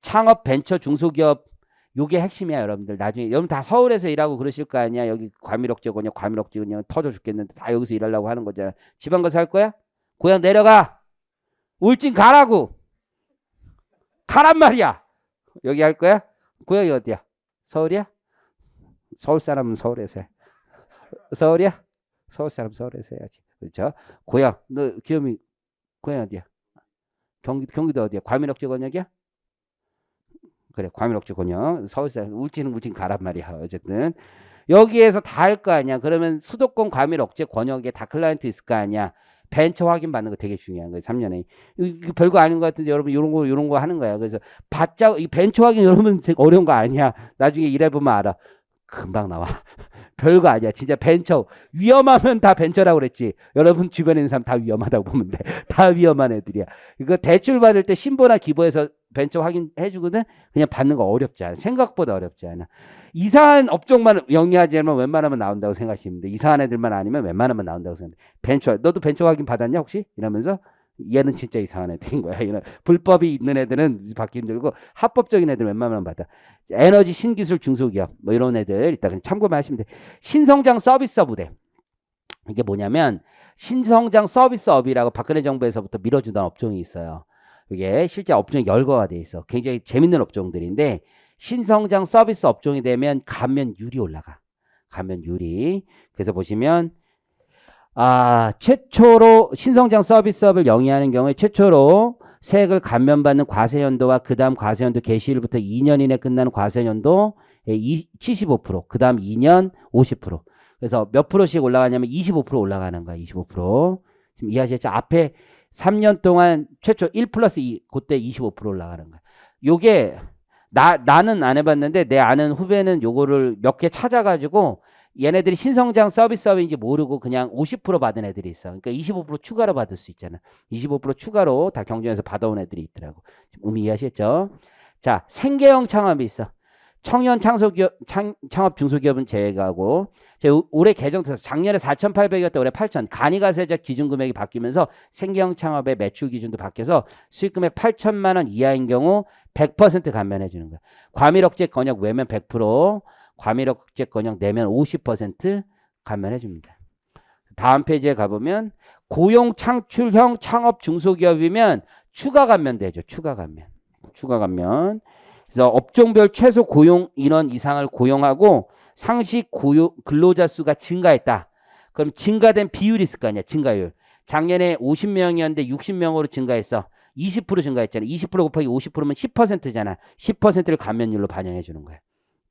창업 벤처 중소기업 요게 핵심이야 여러분들. 나중에 여러분 다 서울에서 일하고 그러실 거 아니야. 여기 과밀억제 권역 터져 죽겠는데 다 여기서 일하려고 하는 거잖아. 지방 가서 할 거야? 고향 내려가. 울진 가라고. 가란 말이야. 여기 할 거야? 고향이 어디야? 서울이야? 서울 사람은 서울에서 해. 서울이야? 서울 사람 서울에서 해야지. 그렇죠? 고향 너 기업이 고향 어디야? 경기도 어디야? 과밀억제 권역이야? 그래, 과밀억제 권역. 서울사 울진 가란 말이야. 어쨌든 여기에서 다 할 거 아니야. 그러면 수도권 과밀억제 권역에 다 클라이언트 있을 거 아니야. 벤처 확인 받는 거 되게 중요한 거예요. 3년에. 이거 별거 아닌 것 같은데 여러분 이런 거 하는 거야. 그래서 이 벤처 확인 여러분 되게 어려운 거 아니야. 나중에 일해보면 알아. 금방 나와. 별거 아니야. 진짜 벤처. 위험하면 다 벤처라고 그랬지. 여러분 주변에 있는 사람 다 위험하다고 보면 돼. 다 위험한 애들이야. 이거 대출 받을 때 신보나 기보에서 벤처 확인해 주거든. 그냥 받는 거 어렵지 않아. 생각보다 어렵지 않아. 이상한 업종만 영리하지 않으면 웬만하면 나온다고 생각하시면 돼. 이상한 애들만 아니면 웬만하면 나온다고 생각해. 벤처. 너도 벤처 확인 받았냐 혹시? 이러면서 얘는 진짜 이상한 애들인 거야. 얘는 불법이 있는 애들은 받기 힘들고 합법적인 애들은 웬만하면 받아. 에너지 신기술 중소기업 뭐 이런 애들 이따 그냥 참고만 하시면 돼. 신성장 서비스업이래. 이게 뭐냐면 신성장 서비스업이라고 박근혜 정부에서부터 밀어주던 업종이 있어요. 이게 실제 업종이 열거가 돼 있어. 굉장히 재밌는 업종들인데 신성장 서비스 업종이 되면 감면율이 올라가. 감면율이. 그래서 보시면 최초로 신성장 서비스업을 영위하는 경우에 최초로 세액을 감면받는 과세연도와 그 다음 과세연도 개시일부터 2년 이내 끝나는 과세연도 75%, 그 다음 2년 50%. 그래서 몇 프로씩 올라가냐면 25% 올라가는 거야. 25%. 지금 이해하셨죠? 앞에 3년 동안 최초 1 플러스 2, 그때 25% 올라가는 거야. 요게 나는 안 해봤는데 내 아는 후배는 요거를 몇 개 찾아가지고 얘네들이 신성장 서비스업인지 모르고 그냥 50% 받은 애들이 있어. 그러니까 25% 추가로 받을 수 있잖아. 25% 추가로 다 경쟁에서 받아온 애들이 있더라고. 의미 이해하시겠죠? 자, 생계형 창업이 있어. 청년 창업 중소기업은 제외하고 올해 개정돼서 작년에 4,800이었다 올해 8,000. 간이가세자 기준금액이 바뀌면서 생계형 창업의 매출 기준도 바뀌어서 수익금액 8천만 원 이하인 경우 100% 감면해 주는 거야. 과밀억제 건역 외면 100%, 과밀억제 건역 내면 50% 감면해 줍니다. 다음 페이지에 가보면 고용 창출형 창업 중소기업이면 추가 감면되죠. 추가 감면. 추가 감면. 그래서 업종별 최소 고용 인원 이상을 고용하고 상시 고용 근로자 수가 증가했다. 그럼 증가된 비율이 있을 거 아니야. 증가율. 작년에 50명이었는데 60명으로 증가했어. 20% 증가했잖아. 20% 곱하기 50%면 10%잖아. 10%를 감면율로 반영해 주는 거야.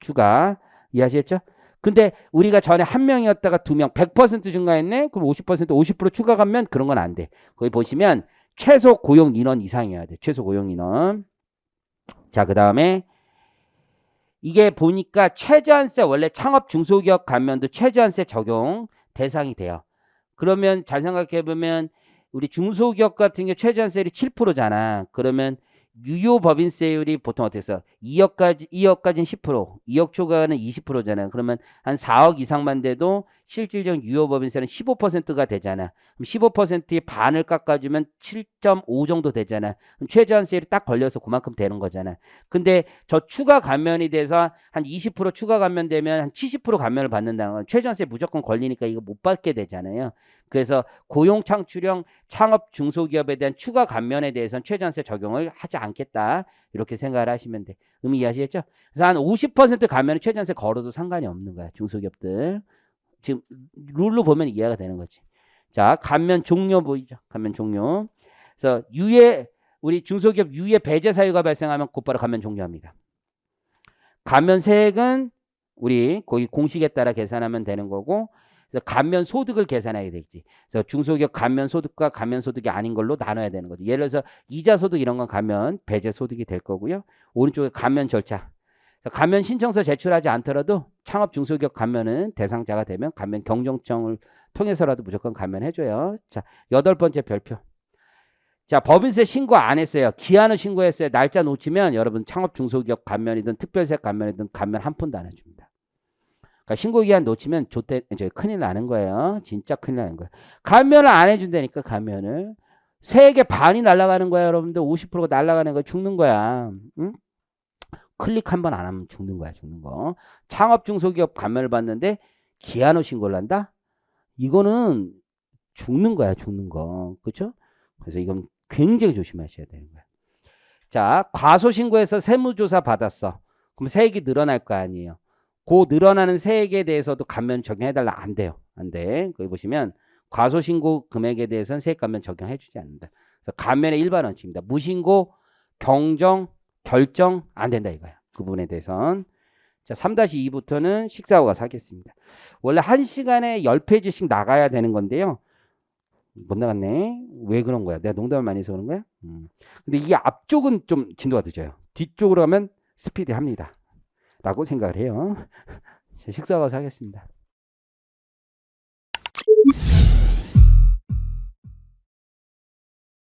추가. 이해하시겠죠? 근데 우리가 전에 한 명이었다가 두 명 100% 증가했네. 그럼 50% 추가 감면 그런 건 안 돼. 거기 보시면 최소 고용 인원 이상이어야 돼. 최소 고용 인원. 자, 그다음에 이게 보니까 최저한세 원래 창업 중소기업 감면도 최저한세 적용 대상이 돼요. 그러면 잘 생각해 보면 우리 중소기업 같은 경우 최저한세율이 7%잖아. 그러면 유효 법인세율이 보통 어떻게 써? 2억까지는 10%, 2억 초과는 20%잖아요. 그러면 한 4억 이상만 돼도 실질적 유효 법인세는 15%가 되잖아. 그럼 15%의 반을 깎아주면 7.5 정도 되잖아. 그럼 최저한세율이 딱 걸려서 그만큼 되는 거잖아. 근데 저 추가 감면이 돼서 한 20% 추가 감면되면 한 70% 감면을 받는다는 건 최저한세 무조건 걸리니까 이거 못 받게 되잖아요. 그래서 고용 창출형 창업 중소기업에 대한 추가 감면에 대해서는 최저한세 적용을 하지 않겠다. 이렇게 생각을 하시면 돼. 의미 이해하시겠죠? 그래서 한 50% 감면은 최저한세 걸어도 상관이 없는 거야. 중소기업들. 지금 룰로 보면 이해가 되는 거지. 자, 감면 종료 보이죠? 감면 종료. 그래서 우리 중소기업 유예 배제 사유가 발생하면 곧바로 감면 종료합니다. 감면세액은 우리 거기 공식에 따라 계산하면 되는 거고, 그래서 감면 소득을 계산하게 되겠지. 그래서 중소기업 감면 소득과 감면 소득이 아닌 걸로 나눠야 되는 거죠. 예를 들어서 이자 소득 이런 건 감면 배제 소득이 될 거고요. 오른쪽에 감면 절차. 감면 신청서 제출하지 않더라도 창업 중소기업 감면은 대상자가 되면 감면 경정청을 통해서라도 무조건 감면해줘요. 자, 8번째 별표. 자, 법인세 신고 안 했어요. 기한을 신고했어요. 날짜 놓치면 여러분 창업 중소기업 감면이든 특별세 감면이든 감면 한 푼도 안 해줍니다. 그러니까 신고기한 놓치면 큰일 나는 거예요. 진짜 큰일 나는 거예요. 감면을 안 해준다니까. 감면을. 세액의 반이 날아가는 거야. 여러분들 50%가 날아가는 거야. 죽는 거야. 응? 클릭 한 번 안 하면 죽는 거야. 죽는 거. 창업 중소기업 감면을 받는데 기한 후 신고를 한다? 이거는 죽는 거야. 죽는 거. 그렇죠? 그래서 이건 굉장히 조심하셔야 되는 거야. 자, 과소신고해서 세무조사 받았어. 그럼 세액이 늘어날 거 아니에요. 그 늘어나는 세액에 대해서도 감면 적용해달라. 안 돼요. 안 돼. 거기 보시면 과소신고 금액에 대해서는 세액 감면 적용해주지 않는다. 그래서 감면의 일반 원칙입니다. 무신고, 경정, 결정 안 된다 이거야. 그 부분에 대해서는. 자, 3-2부터는 식사하고 가서 하겠습니다. 원래 1시간에 10페이지씩 나가야 되는 건데요. 못 나갔네. 왜 그런 거야? 내가 농담을 많이 해서 그런 거야? 근데 이게 앞쪽은 좀 진도가 늦어요. 뒤쪽으로 가면 스피디합니다. 라고 생각을 해요. 식사 가서 하겠습니다.